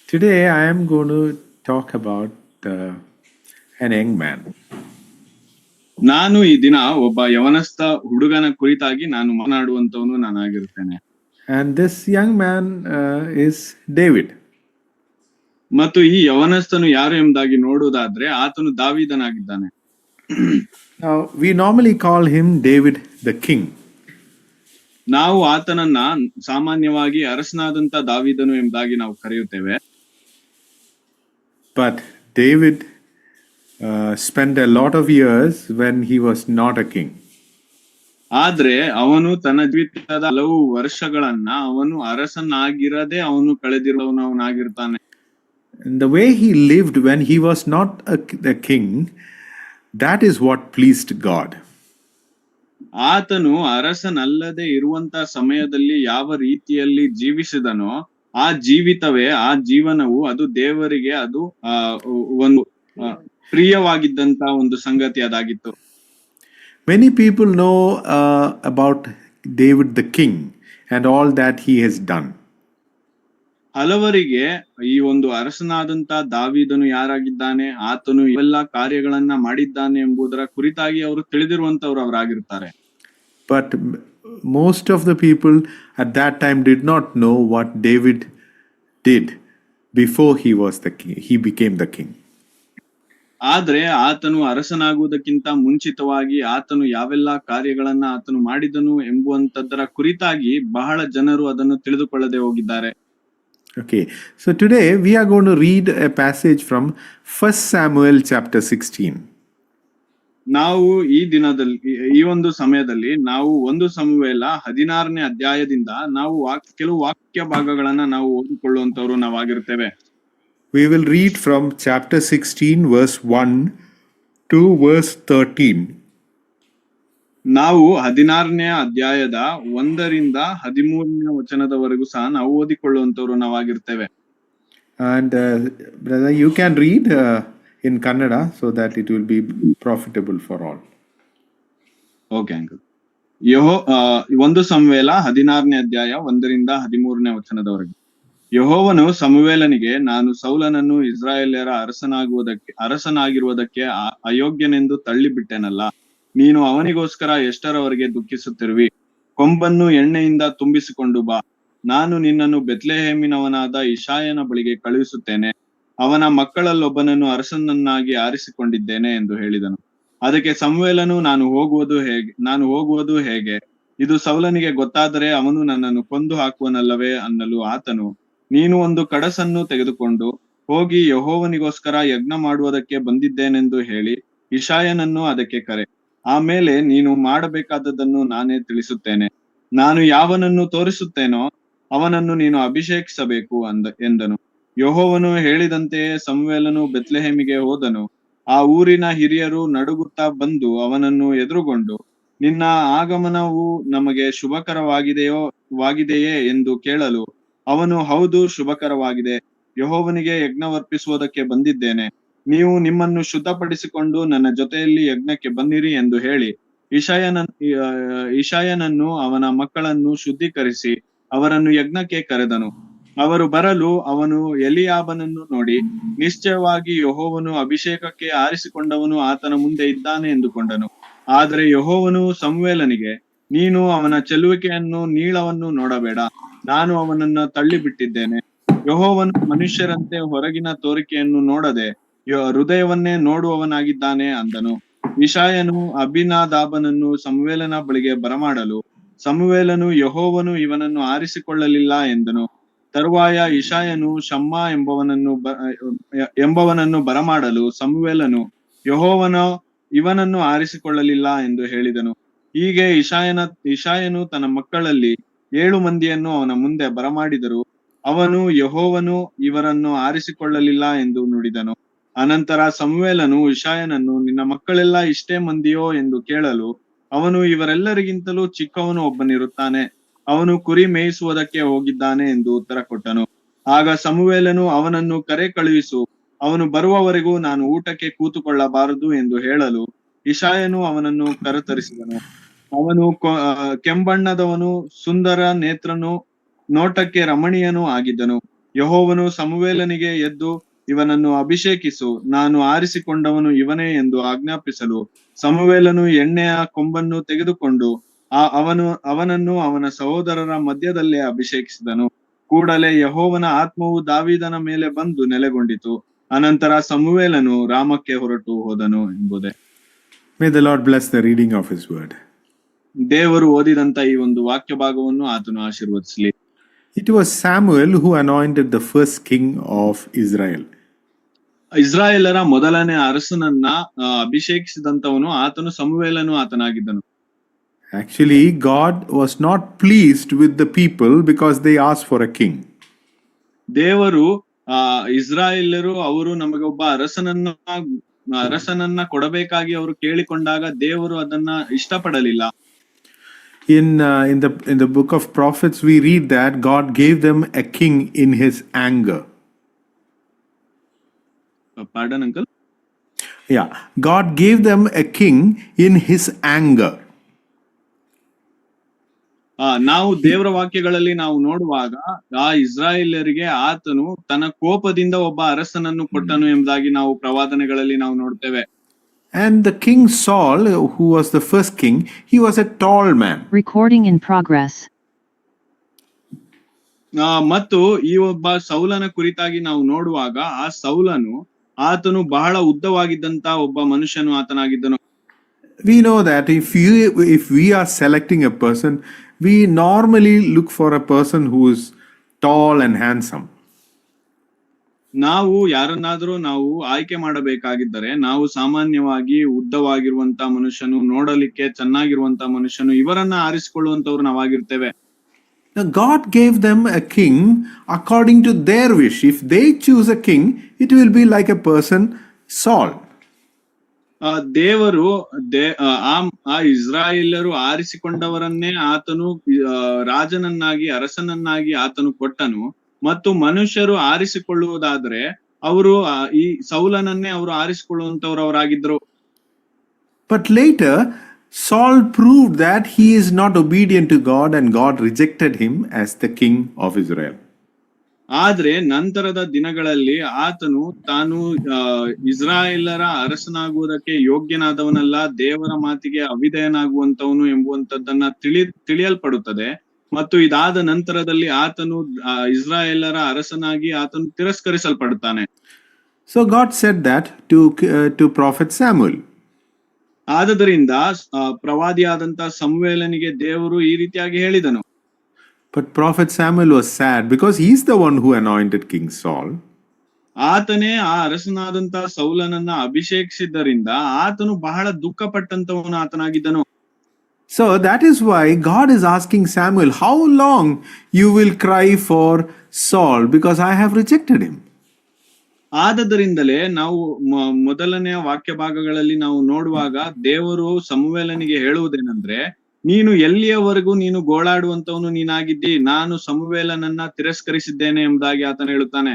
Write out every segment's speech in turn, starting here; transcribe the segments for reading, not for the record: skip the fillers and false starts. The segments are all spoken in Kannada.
Today I am going to talk about an young man. ನಾನು ಈ ದಿನ ಒಬ್ಬ ಯವನಸ್ಥ ಹುಡುಗನ ಕುರಿತಾಗಿ ನಾನು ಮಾತನಾಡುವಂತವನು ನಾನಾಗಿರುತ್ತೇನೆ. And this young man is David. ಮತ್ತು ಈ ಯವನಸ್ಥನು ಯಾರು ಎಂಬುದಾಗಿ ನೋಡುವುದಾದ್ರೆ ಆತನು ದಾವೀದನಾಗಿದ್ದಾನೆ. Now we normally call him David the king. ನಾವು ಆತನನ್ನ ಸಾಮಾನ್ಯವಾಗಿ ಅರಸನಾದಂತ ದಾವೀದನು ಎಂಬುದಾಗಿ ನಾವು ಕರೆಯುತ್ತೇವೆ. But David spent a lot of years when he was not a king. ಆದ್ರೆ ಅವನು ತನ್ನ ಜೀವಿತದ ಹಲವು ವರ್ಷಗಳನ್ನ ಅವನು ಅರಸನಾಗಿರದೆ ಅವನು ಕಳೆದಿರುವವನಾಗಿರ್ತಾನೆ. The way he lived when he was not a king, that is what pleased God. ಆತನು ಅರಸನಲ್ಲದೆ ಇರುವಂತ ಸಮಯದಲ್ಲಿ ಯಾವ ರೀತಿಯಲ್ಲಿ ಜೀವಿಸಿದನೋ ಆ ಜೀವಿತವೇ ಆ ಜೀವನವು ಅದು ದೇವರಿಗೆ ಅದು ಒಂದು ಪ್ರಿಯವಾಗಿದ್ದಂತ ಒಂದು ಸಂಗತಿ ಅದಾಗಿತ್ತು. Many people know about David the king and all that he has done. ಹಲವರಿಗೆ ಈ ಒಂದು ಅರಸನಾದಂತ ದಾವೀದನು ಯಾರಾಗಿದ್ದಾನೆ, ಆತನು ಇವೆಲ್ಲ ಕಾರ್ಯಗಳನ್ನ ಮಾಡಿದ್ದಾನೆ ಎಂಬುದರ ಕುರಿತಾಗಿ ಅವರು ತಿಳಿದಿರುವಂತವ್ರು ಅವರಾಗಿರ್ತಾರೆ. But most of the people at that time did not know what David did before he became the king. ಆದ್ರೆ ಆತನು ಅರಸನಾಗುವುದಕ್ಕಿಂತ ಮುಂಚಿತವಾಗಿ ಆತನು ಯಾವೆಲ್ಲ ಕಾರ್ಯಗಳನ್ನ ಆತನು ಮಾಡಿದನು ಎಂಬುವಂತದ್ದರ ಕುರಿತಾಗಿ ಬಹಳ ಜನರು ಅದನ್ನು ತಿಳಿದುಕೊಳ್ಳದೆ ಹೋಗಿದ್ದಾರೆ. Okay, so today we are going to read a passage from 1 Samuel chapter 16. ನಾವು ಈ ದಿನದಲ್ಲಿ ಈ ಒಂದು ಸಮಯದಲ್ಲಿ ನಾವು 1 ಸಮುವೇಲ 16ನೇ ಅಧ್ಯಾಯದಿಂದ ನಾವು ಕೆಲವು ವಾಕ್ಯ ಭಾಗಗಳನ್ನ ನಾವು ಓದಿಕೊಳ್ಳುವಂತವ್ರು ನಾವಾಗಿರ್ತೇವೆ. We will read from chapter 16 verse 1 to verse 13. ನಾವು 16ನೇ ಅಧ್ಯಾಯದ 1ರಿಂದ 13ನೇ ವಚನದವರೆಗೂ ಸಹ ನಾವು ಓದಿಕೊಳ್ಳುವಂತವ್ರು ನಾವಾಗಿರ್ತೇವೆ. And brother, you can read in Kannada so that it will be profitable for all. Okay, uncle. 1 ಸಮುವೇಲ 16ನೇ ಅಧ್ಯಾಯ 1ರಿಂದ 13ನೇ ವಚನದವರೆಗೆ. ಯೆಹೋವನು ಸಮುವೇಲನಿಗೆ, ನಾನು ಸೌಲನನ್ನು ಇಸ್ರಾಯೇಲ್ಯರ ಅರಸನಾಗಿರುವುದಕ್ಕೆ ಅಯೋಗ್ಯನೆಂದು ತಳ್ಳಿಬಿಟ್ಟೆನಲ್ಲ. ನೀನು ಅವನಿಗೋಸ್ಕರ ಎಷ್ಟರವರೆಗೆ ದುಃಖಿಸುತ್ತಿರುವಿ? ಕೊಂಬನ್ನು ಎಣ್ಣೆಯಿಂದ ತುಂಬಿಸಿಕೊಂಡು ಬಾ. ನಾನು ನಿನ್ನನ್ನು ಬೆತ್ಲೆಹೇಮಿನವನಾದ ಇಷಾಯನ ಬಳಿಗೆ ಕಳುಹಿಸುತ್ತೇನೆ. ಅವನ ಮಕ್ಕಳಲ್ಲೊಬ್ಬನನ್ನು ಅರಸನನ್ನಾಗಿ ಆರಿಸಿಕೊಂಡಿದ್ದೇನೆ ಎಂದು ಹೇಳಿದನು. ಅದಕ್ಕೆ ಸಮುವೇಲನು, ನಾನು ಹೋಗುವುದು ಹೇಗೆ? ಇದು ಸೌಲನಿಗೆ ಗೊತ್ತಾದರೆ ಅವನು ನನ್ನನ್ನು ಕೊಂದು ಹಾಕುವನಲ್ಲವೇ ಅನ್ನಲು ಆತನು, ನೀನು ಒಂದು ಕಡಸನ್ನು ತೆಗೆದುಕೊಂಡು ಹೋಗಿ ಯೆಹೋವನಿಗೋಸ್ಕರ ಯಜ್ಞ ಮಾಡುವುದಕ್ಕೆ ಬಂದಿದ್ದೇನೆಂದು ಹೇಳಿ ಇಷಾಯನನ್ನು ಅದಕ್ಕೆ ಕರೆ. ಆಮೇಲೆ ನೀನು ಮಾಡಬೇಕಾದದ್ದನ್ನು ನಾನೇ ತಿಳಿಸುತ್ತೇನೆ. ನಾನು ಯಾವನನ್ನು ತೋರಿಸುತ್ತೇನೋ ಅವನನ್ನು ನೀನು ಅಭಿಷೇಕಿಸಬೇಕು ಎಂದನು. ಯೆಹೋವನು ಹೇಳಿದಂತೆಯೇ ಸಮುವೇಲನು ಬೆತ್ಲೆಹೇಮಿಗೆ ಹೋದನು. ಆ ಊರಿನ ಹಿರಿಯರು ನಡುಗುತ್ತಾ ಬಂದು ಅವನನ್ನು ಎದುರುಗೊಂಡು, ನಿನ್ನ ಆಗಮನವು ನಮಗೆ ಶುಭಕರವಾಗಿದೆಯೇ ಎಂದು ಕೇಳಲು ಅವನು, ಹೌದು, ಶುಭಕರವಾಗಿದೆ. ಯೆಹೋವನಿಗೆ ಯಜ್ಞವರ್ಪಿಸುವುದಕ್ಕೆ ಬಂದಿದ್ದೇನೆ. ನೀವು ನಿಮ್ಮನ್ನು ಶುದ್ಧಪಡಿಸಿಕೊಂಡು ನನ್ನ ಜೊತೆಯಲ್ಲಿ ಯಜ್ಞಕ್ಕೆ ಬನ್ನಿರಿ ಎಂದು ಹೇಳಿ ಇಷಾಯನನ್ನು ಅವನ ಮಕ್ಕಳನ್ನು ಶುದ್ಧೀಕರಿಸಿ ಅವರನ್ನು ಯಜ್ಞಕ್ಕೆ ಕರೆದನು. ಅವರು ಬರಲು ಅವನು ಎಲಿಯಾಬನನ್ನು ನೋಡಿ, ನಿಶ್ಚಯವಾಗಿ ಯೆಹೋವನು ಅಭಿಷೇಕಕ್ಕೆ ಆರಿಸಿಕೊಂಡವನು ಆತನ ಮುಂದೆ ಇದ್ದಾನೆ ಎಂದುಕೊಂಡನು. ಆದರೆ ಯೆಹೋವನು ಸಮುವೇಲನಿಗೆ, ನೀನು ಅವನ ಚೆಲುವಿಕೆಯನ್ನು ನೀಳವನ್ನು ನೋಡಬೇಡ, ನಾನು ಅವನನ್ನ ತಳ್ಳಿಬಿಟ್ಟಿದ್ದೇನೆ. ಯೆಹೋವನು ಮನುಷ್ಯರಂತೆ ಹೊರಗಿನ ತೋರಿಕೆಯನ್ನು ನೋಡದೆ ಹೃದಯವನ್ನೇ ನೋಡುವವನಾಗಿದ್ದಾನೆ ಅಂದನು. ಇಷಾಯನು ಅಭಿನಾದಾಬನನ್ನು ಸಮುವೇಲನ ಬಳಿಗೆ ಬರಮಾಡಲು ಸಮುವೇಲನು, ಯೆಹೋವನು ಇವನನ್ನು ಆರಿಸಿಕೊಳ್ಳಲಿಲ್ಲ ಎಂದನು. ತರುವಾಯ ಇಷಾಯನು ಶಮ್ಮ ಎಂಬವನನ್ನು ಬರಮಾಡಲು ಸಮುವೇಲನು, ಇವನನ್ನು ಆರಿಸಿಕೊಳ್ಳಲಿಲ್ಲ ಎಂದು ಹೇಳಿದನು. ಹೀಗೆ ಇಷಾಯನು ತನ್ನ ಮಕ್ಕಳಲ್ಲಿ 7 ಮಂದಿಯನ್ನು ಅವನ ಮುಂದೆ ಬರಮಾಡಿದರು. ಅವನು, ಯೆಹೋವನು ಇವರನ್ನು ಆರಿಸಿಕೊಳ್ಳಲಿಲ್ಲ ಎಂದು ನುಡಿದನು. ಅನಂತರ ಸಮುವೇಲನು ಇಷಾಯನನ್ನು, ನಿನ್ನ ಮಕ್ಕಳೆಲ್ಲ ಇಷ್ಟೇ ಮಂದಿಯೋ ಎಂದು ಕೇಳಲು ಅವನು, ಇವರೆಲ್ಲರಿಗಿಂತಲೂ ಚಿಕ್ಕವನು ಒಬ್ಬನಿರುತ್ತಾನೆ, ಅವನು ಕುರಿ ಮೇಯಿಸುವುದಕ್ಕೆ ಹೋಗಿದ್ದಾನೆ ಎಂದು ಉತ್ತರ ಕೊಟ್ಟನು. ಆಗ ಸಮುವೇಲನು, ಅವನನ್ನು ಕರೆ ಕಳುಹಿಸು, ಅವನು ಬರುವವರೆಗೂ ನಾನು ಊಟಕ್ಕೆ ಕೂತುಕೊಳ್ಳಬಾರದು ಎಂದು ಹೇಳಲು ಇಷಾಯನು ಅವನನ್ನು ಕರೆತರಿಸಿದನು. ಅವನು ಕೆಂಬಣ್ಣದವನು, ಸುಂದರ ನೇತ್ರನು, ನೋಟಕ್ಕೆ ರಮಣೀಯನೂ ಆಗಿದ್ದನು. ಯೆಹೋವನು ಸಮುವೇಲನಿಗೆ, ಎದ್ದು ಇವನನ್ನು ಅಭಿಷೇಕಿಸು, ನಾನು ಆರಿಸಿಕೊಂಡವನು ಇವನೇ ಎಂದು ಆಜ್ಞಾಪಿಸಲು ಸಮುವೇಲನು ಎಣ್ಣೆಯ ಕೊಂಬನ್ನು ತೆಗೆದುಕೊಂಡು ಅವನನ್ನು ಅವನ ಸಹೋದರರ ಮಧ್ಯದಲ್ಲೇ ಅಭಿಷೇಕಿಸಿದನು. ಕೂಡಲೇ ಯೆಹೋವನ ಆತ್ಮವು ದಾವೀದನ ಮೇಲೆ ಬಂದು ನೆಲೆಗೊಂಡಿತು. ಅನಂತರ ಸಮುವೇಲನು ರಾಮಕ್ಕೆ ಹೊರಟು ಹೋದನು ಎಂಬುದೇ. May the Lord bless the reading of His word. ದೇವರು ಓದಿದಂತ ಈ ಒಂದು ವಾಕ್ಯ ಭಾಗವನ್ನು ಆತನು ಆಶೀರ್ವದಿಸಲಿ. It was Samuel who anointed the first king of Israel. ಇಸ್ರಾಯೇಲರ ಮೊದಲನೇ ಅರಸನನ್ನ ಅಭಿಷೇಕಿಸಿದಂತವನು ಆತನು ಸಮುವೇಲನು ಆತನಾಗಿದ್ದನು. Actually, God was not pleased with the people because they asked for a king. ದೇವರು ಇಸ್ರಾಯೇಲರು ಅವರು ನಮಗೆ ಒಬ್ಬ ಅರಸನನ್ನ ಕೊಡಬೇಕಾಗಿ ಅವರು ಕೇಳಿಕೊಂಡಾಗ ದೇವರು ಅದನ್ನ ಇಷ್ಟಪಡಲಿಲ್ಲ. In the book of prophets we read that God gave them a king in His anger. Pardon, uncle? Yeah, God gave them a king in His anger. ನಾವು ದೇವರ ವಾಕ್ಯಗಳಲ್ಲಿ ನಾವು ನೋಡುವಾಗ ಆ ಇಸ್ರಾಯೇಲರಿಗೆ ಆತನು ತನ್ನ ಕೋಪದಿಂದ ಒಬ್ಬ ಅರಸನನ್ನು ಕೊಟ್ಟನು ಎಂಬುದಾಗಿ ನಾವು ಪ್ರವಾದನೆಗಳಲ್ಲಿ ನಾವು ನೋಡ್ತೇವೆ. And the king Saul, who was the first king, he was a tall man. Recording in progress. ಮತ್ತು ಈ ಒಬ್ಬ ಸೌಲನ ಕುರಿತಾಗಿ ನಾವು ನೋಡುವಾಗ ಆ ಸೌಲನು ಆತನು ಬಹಳ ಉದ್ದವಾಗಿದ್ದಂತ ಒಬ್ಬ ಮನುಷ್ಯನು ಆತನಾಗಿದ್ದನು. We know that if we are selecting a person, we normally look for a person who is tall and handsome. ನಾವು ಯಾರನ್ನಾದ್ರೂ ನಾವು ಆಯ್ಕೆ ಮಾಡಬೇಕಾಗಿದ್ದರೆ ನಾವು ಸಾಮಾನ್ಯವಾಗಿ ಉದ್ದವಾಗಿರುವಂತ ಮನುಷ್ಯನು, ನೋಡಲಿಕ್ಕೆ ಚೆನ್ನಾಗಿರುವಂತ ಮನುಷ್ಯನು, ಇವರನ್ನ ಆರಿಸಿಕೊಳ್ಳುವಂತವ್ರು ನಾವಾಗಿರ್ತೇವೆ. Now God gave them a king according to their wish. If they choose a king, it will be like a person Saul. ದೇವರು ಆ ಇಸ್ರಾಯೇಲರು ಆರಿಸಿಕೊಂಡವರನ್ನೇ ಆತನು ರಾಜನನ್ನಾಗಿ ಅರಸನನ್ನಾಗಿ ಆತನು ಕೊಟ್ಟನು. ಮತ್ತು ಮನುಷ್ಯರು ಆರಿಸಿಕೊಳ್ಳುವುದಾದ್ರೆ ಅವರು ಈ ಸೌಲನನ್ನೇ ಅವರು ಆರಿಸಿಕೊಳ್ಳುವಂತವರಾಗಿದ್ರು. But later Saul proved that he is not obedient to God and God rejected him as the king of Israel. ಆದ್ರೆ ನಂತರದ ದಿನಗಳಲ್ಲಿ ಆತನು ತಾನು ಇಸ್ರಾಯೇಲರ ಅರಸನಾಗುವುದಕ್ಕೆ ಯೋಗ್ಯನಾದವನಲ್ಲ, ದೇವರ ಮಾತಿಗೆ ಅವಿಧೇಯನಾಗುವಂತವನು ಎಂಬುವಂತದ್ದನ್ನ ತಿಳಿಯಲ್ಪಡುತ್ತದೆ. ಮತ್ತು ಇದಾದ ನಂತರದಲ್ಲಿ ಆತನು ಇಸ್ರಾಯೇಲರ ಅರಸನಾಗಿ ಆತನು ತಿರಸ್ಕರಿಸಲ್ಪಡುತ್ತಾನೆ. So God said that to prophet Samuel. ಆದದರಿಂದ ಪ್ರವಾದಿಯಾದಂತ ಸಮುವೇಲನಿಗೆ ದೇವರು ಈ ರೀತಿಯಾಗಿ ಹೇಳಿದನು. But prophet Samuel was sad because he is the one who anointed King Saul. ಆತನೇ ಆ ಅರಸನಾದಂತ ಸೌಲನನ್ನ ಅಭಿಷೇಕಿಸಿದ್ದರಿಂದ ಆತನು ಬಹಳ ದುಃಖಪಟ್ಟಂತವನು ಆತನಾಗಿದ್ದನು. So that is why God is asking Samuel, how long you will cry for Saul because I have rejected him. ಆದದರಿಂದಲೇ ನಾವು ಮೊದಲನೆಯ ವಾಕ್ಯ ಭಾಗಗಳಲ್ಲಿ ನಾವು ನೋಡುವಾಗ ದೇವರು ಸಮುವೇಲನಿಗೆ ಹೇಳುವುದೇನೆಂದ್ರೆ, ನೀನು ಎಲ್ಲಿಯವರೆಗೂ ನೀನು ಗೋಳಾಡುವಂತವನು ನೀನಾಗಿದ್ದಿ, ನಾನು ಸಮುವೇಲನನ್ನ ತಿರಸ್ಕರಿಸಿದ್ದೇನೆ ಎಂಬುದಾಗಿ ಆತನು ಹೇಳುತ್ತಾನೆ.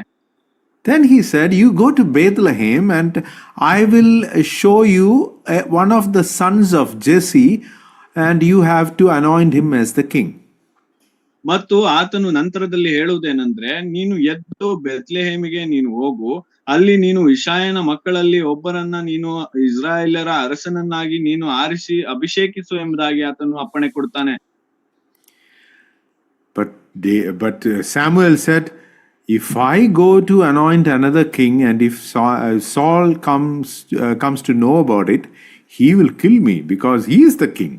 Then he said, you go to Bethlehem and I will show you one of the sons of Jesse and you have to anoint him as the king. ಮತ್ತು ಆತನು ನಂತರದಲ್ಲಿ ಹೇಳುವುದೇನೆಂದ್ರೆ, ನೀನು ಎದ್ದು ಬೆತ್ಲೆಹೇಮಿಗೆ ನೀನು ಹೋಗು, ಅಲ್ಲಿ ನೀನು ಇಷಾಯನ ಮಕ್ಕಳಲ್ಲಿ ಒಬ್ಬರನ್ನ ನೀನು ಇಸ್ರಾಯೇಲರ ಅರಸನನ್ನಾಗಿ ನೀನು ಆರಿಸಿ ಅಭಿಷೇಕಿಸು ಎಂಬುದಾಗಿ ಆತನು ಅಪ್ಪಣೆ ಕೊಡ್ತಾನೆ. But Samuel said, if I go to anoint another king and if Saul comes to know about it, he will kill me because he is the king.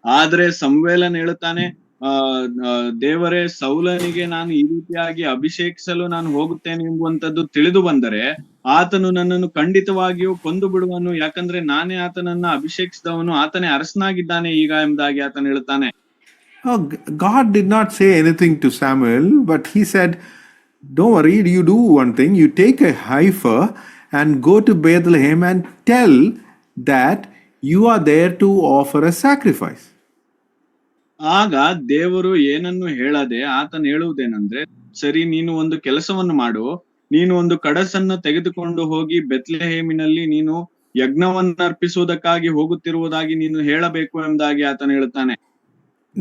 ಆದ್ರೆ ಸಮುವೇಲನ್ ಹೇಳುತ್ತಾನೆ, ದೇವರೇ, ಸೌಲನಿಗೆ ನಾನು ಈ ರೀತಿಯಾಗಿ ಅಭಿಷೇಕಿಸಲು ನಾನು ಹೋಗುತ್ತೇನೆ ಎಂಬುವಂತದ್ದು ತಿಳಿದು ಬಂದರೆ ಆತನು ನನ್ನನ್ನು ಖಂಡಿತವಾಗಿಯೂ ಕೊಂದು ಬಿಡುವನು, ಯಾಕಂದ್ರೆ ನಾನೇ ಆತನನ್ನ ಅಭಿಷೇಕಿಸಿದವನು, ಆತನೇ ಅರಸನಾಗಿದ್ದಾನೆ ಈಗ ಎಂಬುದಾಗಿ ಆತನು ಹೇಳುತ್ತಾನೆ. God did not say anything to Samuel, but he said, don't worry, you do one thing, you take a heifer and go to Bethlehem and tell that you are there to offer a sacrifice. ಆಗ ದೇವರು ಏನನ್ನು ಹೇಳದೆ ಆತನು ಹೇಳುವುದೇನೆಂದ್ರೆ, ಸರಿ, ನೀನು ಒಂದು ಕೆಲಸವನ್ನು ಮಾಡು, ನೀನು ಒಂದು ಕಡಸನ್ನು ತೆಗೆದುಕೊಂಡು ಹೋಗಿ ಬೆತ್ಲೆಹೇಮಿನಲ್ಲಿ ನೀನು ಯಜ್ಞವನ್ನು ಅರ್ಪಿಸುವುದಕ್ಕಾಗಿ ಹೋಗುತ್ತಿರುವುದಾಗಿ ನೀನು ಹೇಳಬೇಕು ಎಂಬುದಾಗಿ ಆತನು ಹೇಳುತ್ತಾನೆ.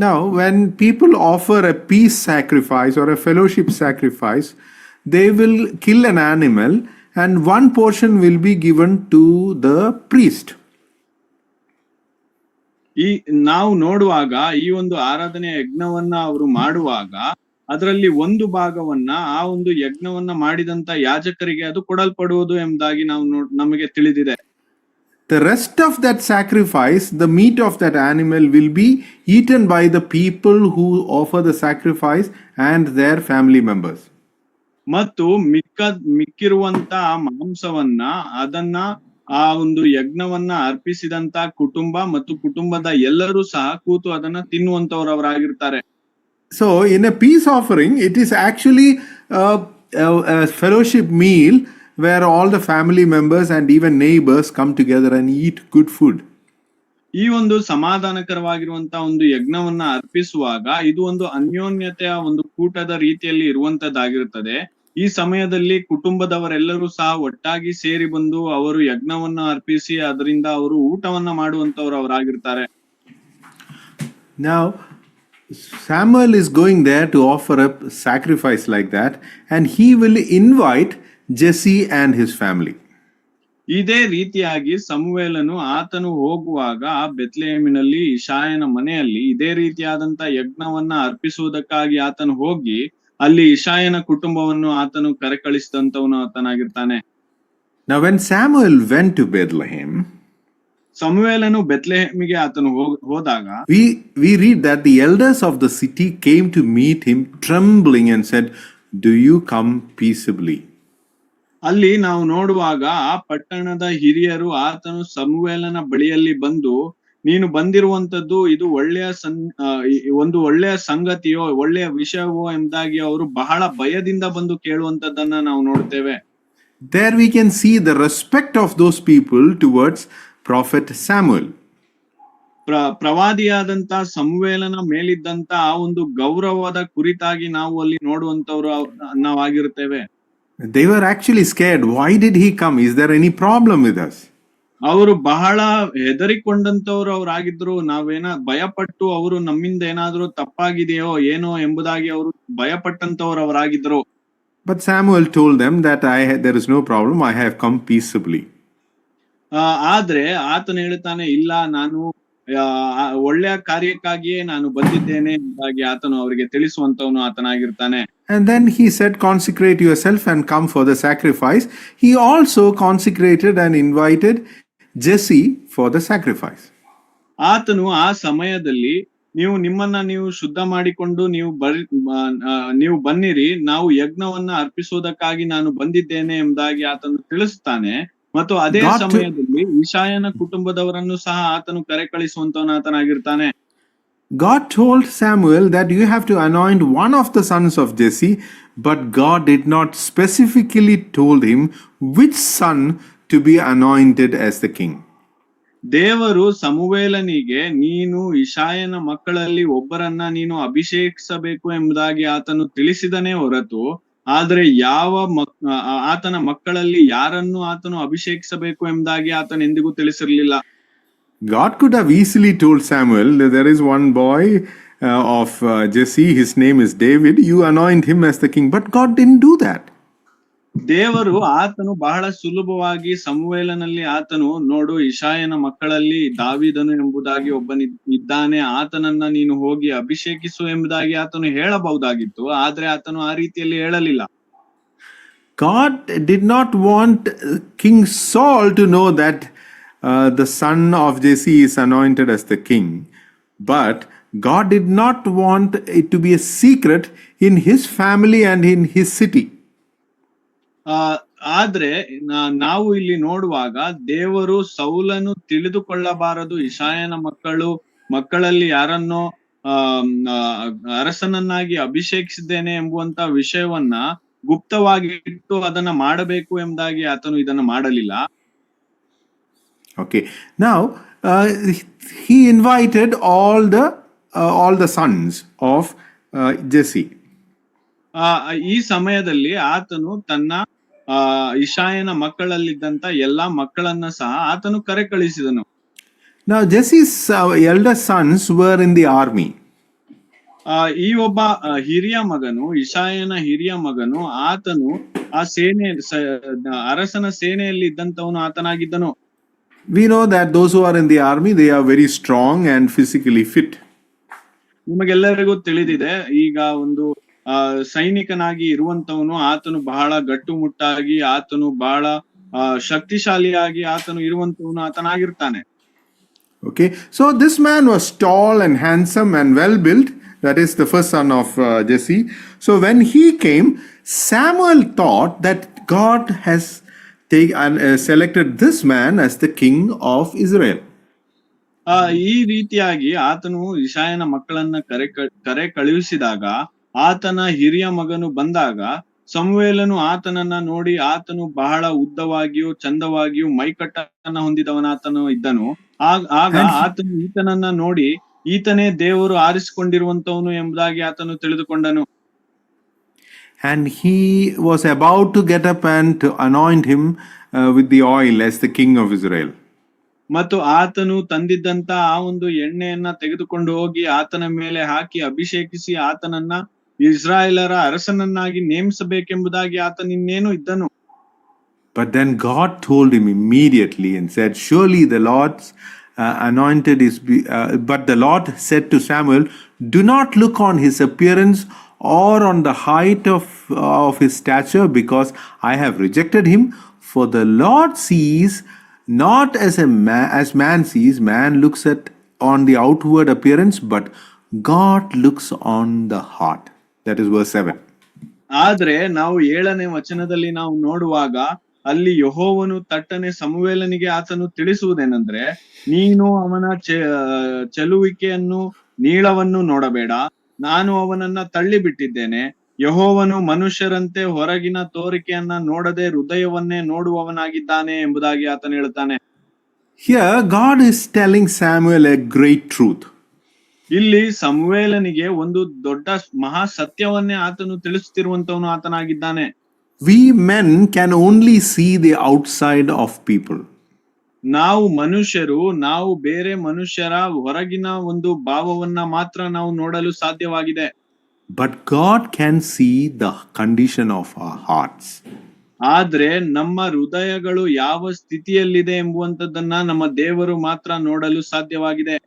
Now, when people offer a peace sacrifice or a fellowship sacrifice, they will kill an animal and one portion will be given to the priest. ಈ ನಾವು ನೋಡುವಾಗ ಈ ಒಂದು ಆರಾಧನೆಯ ಯಜ್ಞವನ್ನ ಅವರು ಮಾಡುವಾಗ ಅದರಲ್ಲಿ ಒಂದು ಭಾಗವನ್ನ ಆ ಒಂದು ಯಜ್ಞವನ್ನ ಮಾಡಿದಂತ ಯಾಜಕರಿಗೆ ಅದು ಕೊಡಲ್ಪಡುವುದು ಎಂಬುದಾಗಿ ನಾವು ನಮಗೆ ತಿಳಿದಿದೆ. The rest of that sacrifice, the meat of that animal will be eaten by the people who offer the sacrifice and their family members. ಮತ್ತು ಮಿಕ್ಕಿರುವಂತ ಆ ಮಾಂಸವನ್ನ ಅದನ್ನ ಆ ಒಂದು ಯಜ್ಞವನ್ನ ಅರ್ಪಿಸಿದಂತ ಕುಟುಂಬ ಮತ್ತು ಕುಟುಂಬದ ಎಲ್ಲರೂ ಸಹ ಕೂತು ಅದನ್ನ ತಿನ್ನುವಂತವರವರಾಗಿರ್ತಾರೆ. So in a peace offering, it is actually a fellowship meal where all the family members and even neighbors come together and eat good food. ಈ ಒಂದು ಸಮಾಧಾನಕರವಾಗಿರುವಂತ ಒಂದು ಯಜ್ಞವನ್ನ ಅರ್ಪಿಸುವಾಗ ಇದು ಒಂದು ಅನ್ಯೋನ್ಯತೆಯ ಒಂದು ಕೂಟದ ರೀತಿಯಲ್ಲಿ ಇರುವಂತದ್ದಾಗಿರುತ್ತದೆ. ಈ ಸಮಯದಲ್ಲಿ ಕುಟುಂಬದವರೆಲ್ಲರೂ ಸಹ ಒಟ್ಟಾಗಿ ಸೇರಿ ಬಂದು ಅವರು ಯಜ್ಞವನ್ನ ಅರ್ಪಿಸಿ ಅದರಿಂದ ಅವರು ಊಟವನ್ನ ಮಾಡುವಂತವರವರಾಗಿರ್ತಾರೆ. Now Samuel is going there to offer up sacrifice like that, and he will invite Jesse and his family. ಇದೇ ರೀತಿಯಾಗಿ ಸಮುವೇಲನು ಆತನು ಹೋಗುವಾಗ ಬೆತ್ಲೆಹೇಮಿನಲ್ಲಿ ಇಷಾಯನ ಮನೆಯಲ್ಲಿ ಇದೇ ರೀತಿಯಾದಂತ ಯಜ್ಞವನ್ನ ಅರ್ಪಿಸುವುದಕ್ಕಾಗಿ ಆತನು ಹೋಗಿ ಅಲ್ಲಿ ಇಷಾಯನ ಕುಟುಂಬವನ್ನು ಆತನು ಕರೆಕಳಿಸಿದಂತವನು ಆತನಾಗಿರ್ತಾನೆ. Now when Samuel went to Bethlehem, ಸಮುವೇಲನು ಬೆತ್ಲೆಹೇಮಿಗೆ ಆತನು ಹೋದಾಗ we read that the elders of the city came to meet him trembling and said, "Do you come peaceably?" ಅಲ್ಲಿ ನಾವು ನೋಡುವಾಗ ಆ ಪಟ್ಟಣದ ಹಿರಿಯರು ಆತನು ಸಮುವೇಲನ ಬಳಿಯಲ್ಲಿ ಬಂದು ನೀನು ಬಂದಿರುವಂತದ್ದು ಇದು ಒಂದು ಒಳ್ಳೆಯ ಸಂಗತಿಯೋ ಒಳ್ಳೆಯ ವಿಷಯವೋ ಎಂಬುದಾಗಿ ಅವರು ಬಹಳ ಭಯದಿಂದ ಬಂದು ಕೇಳುವಂತದ್ದನ್ನ ನಾವು ನೋಡ್ತೇವೆ. There we can see the respect of those people towards prophet Samuel. ಪ್ರವಾದಿಯಾದಂತ ಸಮುವೇಲನ ಮೇಲಿದ್ದಂತ ಆ ಒಂದು ಗೌರವದ ಕುರಿತಾಗಿ ನಾವು ಅಲ್ಲಿ ನೋಡುವಂತವ್ರು ನಾವಾಗಿರುತ್ತೇವೆ. They were actually scared. Why did he come? Is there any problem with us? ಅವರು ಬಹಳ ಹೆದರಿಕೊಂಡಂತವ್ರು ಅವರಾಗಿದ್ರು. ಭಯಪಟ್ಟು ಅವರು ನಮ್ಮಿಂದ ಏನಾದ್ರೂ ತಪ್ಪಾಗಿದೆಯೋ ಏನೋ ಎಂಬುದಾಗಿ ಅವರು ಭಯಪಟ್ಟಂತವ್ರವರಾಗಿದ್ರು. But Samuel told them that there is no problem. I have come peaceably. ಆದ್ರೆ ಆತನು ಹೇಳ್ತಾನೆ, ಇಲ್ಲ, ನಾನು ಒಳ್ಳೆಯ ಕಾರ್ಯಕ್ಕಾಗಿಯೇ ನಾನು ಬಂದಿದ್ದೇನೆ ಎಂಬುದಾಗಿ ಆತನು ಅವರಿಗೆ ತಿಳಿಸುವಂತವನು ಆತನಾಗಿರ್ತಾನೆ. And then he said, consecrate yourself and come for the sacrifice. He also consecrated and invited Jesse for the sacrifice. ಆತನು ಆ ಸಮಯದಲ್ಲಿ ನಿಮ್ಮನ್ನ ನೀವು ಶುದ್ಧ ಮಾಡಿಕೊಂಡು ನೀವು ಬನ್ನಿರಿ, ನಾವು ಯಜ್ಞವನ್ನ ಅರ್ಪಿಸುವುದಕ್ಕಾಗಿ ನಾನು ಬಂದಿದ್ದೇನೆ ಎಂಬುದಾಗಿ ಆತನು ತಿಳಿಸುತ್ತಾನೆ. ಮತ್ತು ಅದೇ ಸಮಯದಲ್ಲಿ ಇಷಾಯನ ಕುಟುಂಬದವರನ್ನು ಸಹ ಆತನು ಕರೆ ಕಳಿಸುವಂತವನು ಆತನಾಗಿರ್ತಾನೆ. God told Samuel that you have to anoint one of the sons of Jesse, but God did not specifically told him which son to be anointed as the king. ದೇವರು ಸಮುವೇಲನಿಗೆ ನೀನು ಇಷಾಯನ ಮಕ್ಕಳಲ್ಲಿ ಒಬ್ಬರನ್ನ ನೀನು ಅಭಿಷೇಕಿಸಬೇಕು ಎಂಬುದಾಗಿ ಆತನು ತಿಳಿಸಿದನೇ ಹೊರತು ಆದ್ರೆ ಆತನ ಮಕ್ಕಳಲ್ಲಿ ಯಾರನ್ನು ಆತನು ಅಭಿಷೇಕಿಸಬೇಕು ಎಂಬುದಾಗಿ ಆತನ ಎಂದಿಗೂ ತಿಳಿಸಿರ್ಲಿಲ್ಲ. God could have easily told Samuel that there is one boy of Jesse, his name is David, you anoint him as the king, but God didn't do that. ದೇವರು ಆತನು ಬಹಳ ಸುಲಭವಾಗಿ ಸಮುವೇಲನಲ್ಲಿ ಆತನು ನೋಡು ಇಷಾಯನ ಮಕ್ಕಳಲ್ಲಿ ದಾವೀದನು ಎಂಬುದಾಗಿ ಒಬ್ಬನಿದ್ದಾನೆ, ಆತನನ್ನ ನೀನು ಹೋಗಿ ಅಭಿಷೇಕಿಸು ಎಂಬುದಾಗಿ ಆತನು ಹೇಳಬಹುದಾಗಿತ್ತು. ಆದ್ರೆ ಆತನು ಆ ರೀತಿಯಲ್ಲಿ ಹೇಳಲಿಲ್ಲ. God did not want King Saul to know that the son of Jesse is anointed as the king, but God did not want it to be a secret in his family and in his city. ಆದ್ರೆ ನಾವು ಇಲ್ಲಿ ನೋಡುವಾಗ ದೇವರು ಸೌಲನು ತಿಳಿದುಕೊಳ್ಳಬಾರದು ಇಷಾಯನ ಮಕ್ಕಳಲ್ಲಿ ಯಾರನ್ನೋ ಅರಸನನ್ನಾಗಿ ಅಭಿಷೇಕಿಸಿದ್ದೇನೆ ಎಂಬುವಂತ ವಿಷಯವನ್ನ ಗುಪ್ತವಾಗಿ ಇಟ್ಟು ಅದನ್ನ ಮಾಡಬೇಕು ಎಂಬುದಾಗಿ ಆತನು ಇದನ್ನ ಮಾಡಲಿಲ್ಲ. Okay, now he invited all the sons of Jesse. ಈ ಸಮಯದಲ್ಲಿ ಆತನು ತನ್ನ ಇಷಾಯನ ಮಕ್ಕಳಲ್ಲಿದ್ದಂತ ಎಲ್ಲಾ ಮಕ್ಕಳನ್ನ ಸಹ ಆತನು ಕರೆ ಕಳಿಸಿದನು. Now Jesse's elder sons were in the army. ಈ ಒಬ್ಬ ಹಿರಿಯ ಮಗನು, ಇಷಾಯನ ಹಿರಿಯ ಮಗನು, ಆತನು ಆ ಅರಸನ ಸೇನೆಯಲ್ಲಿ ಇದ್ದಂತವನು ಆತನಾಗಿದ್ದನು. We know that those who are in the army, they are very strong and physically fit. ನಿಮಗೆಲ್ಲರಿಗೂ ತಿಳಿದಿದೆ, ಈಗ ಒಂದು ಸೈನಿಕನಾಗಿ ಇರುವಂತವನು ಆತನು ಬಹಳ ಗಟ್ಟುಮುಟ್ಟಾಗಿ, ಆತನು ಬಹಳ ಶಕ್ತಿಶಾಲಿಯಾಗಿ ಆತನು ಇರುವಂತವನು ಆತನಾಗಿರ್ತಾನೆ. Okay, so this man was tall and handsome and well built. That is the first son of Jesse. So when he came, Samuel thought that God has selected this man as the king of Israel. ಈ ರೀತಿಯಾಗಿ ಆತನು ಇಷಾಯನ ಮಕ್ಕಳನ್ನ ಕರೆ ಕಳುಹಿಸಿದಾಗ, ಆತನ ಹಿರಿಯ ಮಗನು ಬಂದಾಗ, ಸಮುವೇಲನು ಆತನನ್ನ ನೋಡಿ, ಆತನು ಬಹಳ ಉದ್ದವಾಗಿಯೂ ಚಂದವಾಗಿಯೂ ಮೈಕಟ್ಟನ್ನ ಹೊಂದಿದವನಾತನು ಇದ್ದನು. ಆಗ ಆತನು ಈತನನ್ನ ನೋಡಿ, ಈತನೇ ದೇವರು ಆರಿಸಿಕೊಂಡಿರುವಂತವನು ಎಂಬುದಾಗಿ ಆತನು ತಿಳಿದುಕೊಂಡನು. And he was about to get up and to anoint him with the oil as the king of Israel. ಮತ್ತು ಆತನು ತಂದಿದ್ದಂತ ಆ ಒಂದು ಎಣ್ಣೆಯನ್ನ ತೆಗೆದುಕೊಂಡು ಹೋಗಿ ಆತನ ಮೇಲೆ ಹಾಕಿ ಅಭಿಷೇಕಿಸಿ ಆತನನ್ನ ಇಸ್ರಾಯೇಲರ ಅರಸನನ್ನಾಗಿ ನೇಮಿಸಬೇಕೆಂಬುದಾಗಿ ಆತನಿನ್ನೇನು ಇದ್ದನು. But then God told him immediately and said, surely the Lord's anointed is but the Lord said to Samuel, do not look on his appearance or on the height of his stature, because I have rejected him. For the Lord sees not as man sees. Man looks at on the outward appearance, but God looks on the heart. That is verse 7. ಆದ್ರೆ ನಾವು 7ನೇ ವಚನದಲ್ಲಿ ನಾವು ನೋಡುವಾಗ, ಅಲ್ಲಿ ಯೆಹೋವನು ತಟ್ಟನೆ ಸಮುವೇಲನಿಗೆ ಆತನು ತಿಳಿಸುವುದೇನೆಂದ್ರೆ, ನೀನು ಅವನ ಚೆಲುವಿಕೆಯನ್ನು ನೀಳವನ್ನು ನೋಡಬೇಡ, ನಾನು ಅವನನ್ನ ತಳ್ಳಿ ಬಿಟ್ಟಿದ್ದೇನೆ. ಯೆಹೋವನು ಮನುಷ್ಯರಂತೆ ಹೊರಗಿನ ತೋರಿಕೆಯನ್ನ ನೋಡದೆ ಹೃದಯವನ್ನೇ ನೋಡುವವನಾಗಿದ್ದಾನೆ ಎಂಬುದಾಗಿ ಆತನು ಹೇಳ್ತಾನೆ. Here God is telling Samuel a great truth. ಇಲ್ಲಿ ಸಮುವೇಲನಿಗೆ ಒಂದು ದೊಡ್ಡ ಮಹಾ ಸತ್ಯವನ್ನೇ ಆತನು ತಿಳಿಸುತ್ತಿರುವಂತವನು ಆತನಾಗಿದ್ದಾನೆ. We men can only see the outside of people. ನಾವು ಮನುಷ್ಯರು, ನಾವು ಬೇರೆ ಮನುಷ್ಯರ ಹೊರಗಿನ ಒಂದು ಭಾವವನ್ನ ಮಾತ್ರ ನಾವು ನೋಡಲು ಸಾಧ್ಯವಾಗಿದೆ. But God can see the condition of our hearts. ಆದ್ರೆ ನಮ್ಮ ಹೃದಯಗಳು ಯಾವ ಸ್ಥಿತಿಯಲ್ಲಿದೆ ಎಂಬುವಂತದ್ದನ್ನ ನಮ್ಮ ದೇವರು ಮಾತ್ರ ನೋಡಲು ಸಾಧ್ಯವಾಗಿದೆ.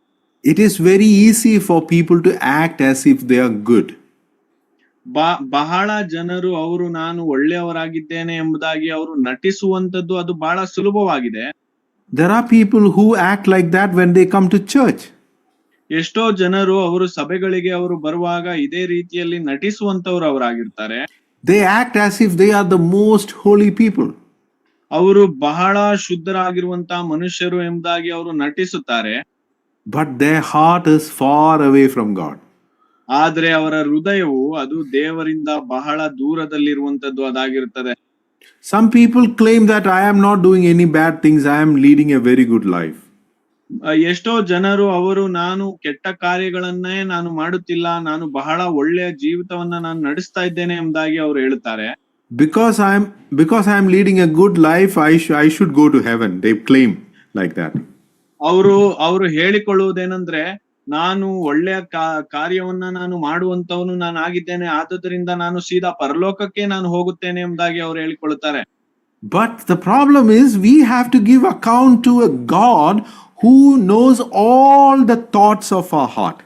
It is very easy for people to act as if they are good. ಬಹಳ ಜನರು ಅವರು ನಾನು ಒಳ್ಳೆಯವರಾಗಿದ್ದೇನೆ ಎಂಬುದಾಗಿ ಅವರು ನಟಿಸುವಂತದ್ದು ಅದು ಬಹಳ ಸುಲಭವಾಗಿದೆ. There are people who act like that when they come to church. ಎಷ್ಟೋ ಜನರು ಅವರು ಸಭೆಗಳಿಗೆ ಅವರು ಬರುವಾಗ ಇದೇ ರೀತಿಯಲ್ಲಿ ನಟಿಸುವಂತವ್ರು ಅವರಾಗಿರ್ತಾರೆ. They act as if they are the most holy people. ಅವರು ಬಹಳ ಶುದ್ಧರಾಗಿರುವಂತಹ ಮನುಷ್ಯರು ಎಂಬುದಾಗಿ ಅವರು ನಟಿಸುತ್ತಾರೆ. But their heart is far away from God. ಆದ್ರೆ ಅವರ ಹೃದಯವು ಅದು ದೇವರಿಂದ ಬಹಳ ದೂರದಲ್ಲಿರುವಂತದ್ದು ಅದಾಗಿರುತ್ತದೆ. Some people claim that I am not doing any bad things, I am leading a very good life. ಎಷ್ಟೋ ಜನರು ಅವರು ನಾನು ಕೆಟ್ಟ ಕಾರ್ಯಗಳನ್ನೇ ನಾನು ಮಾಡುತ್ತಿಲ್ಲ, ನಾನು ಬಹಳ ಒಳ್ಳೆಯ ಜೀವಿತವನ್ನ ನಾನು ನಡೆಸ್ತಾ ಇದ್ದೇನೆ ಎಂಬುದಾಗಿ ಅವರು ಹೇಳ್ತಾರೆ. Because I am leading a good life, I should go to heaven. They claim like that. ಅವರು ಹೇಳಿಕೊಳ್ಳುವುದೇನೆಂದ್ರೆ, ನಾನು ಒಳ್ಳೆಯ ಕಾರ್ಯವನ್ನ ನಾನು ಮಾಡುವಂತವನು ನಾನು ಆಗಿದ್ದೇನೆ, ಆದುದರಿಂದ ನಾನು ಸೀದಾ ಪರಲೋಕಕ್ಕೆ ನಾನು ಹೋಗುತ್ತೇನೆ ಎಂಬುದಾಗಿ ಅವರು ಹೇಳಿಕೊಳ್ಳುತ್ತಾರೆ. But the problem is we have to give account to a God who knows all the thoughts of our heart.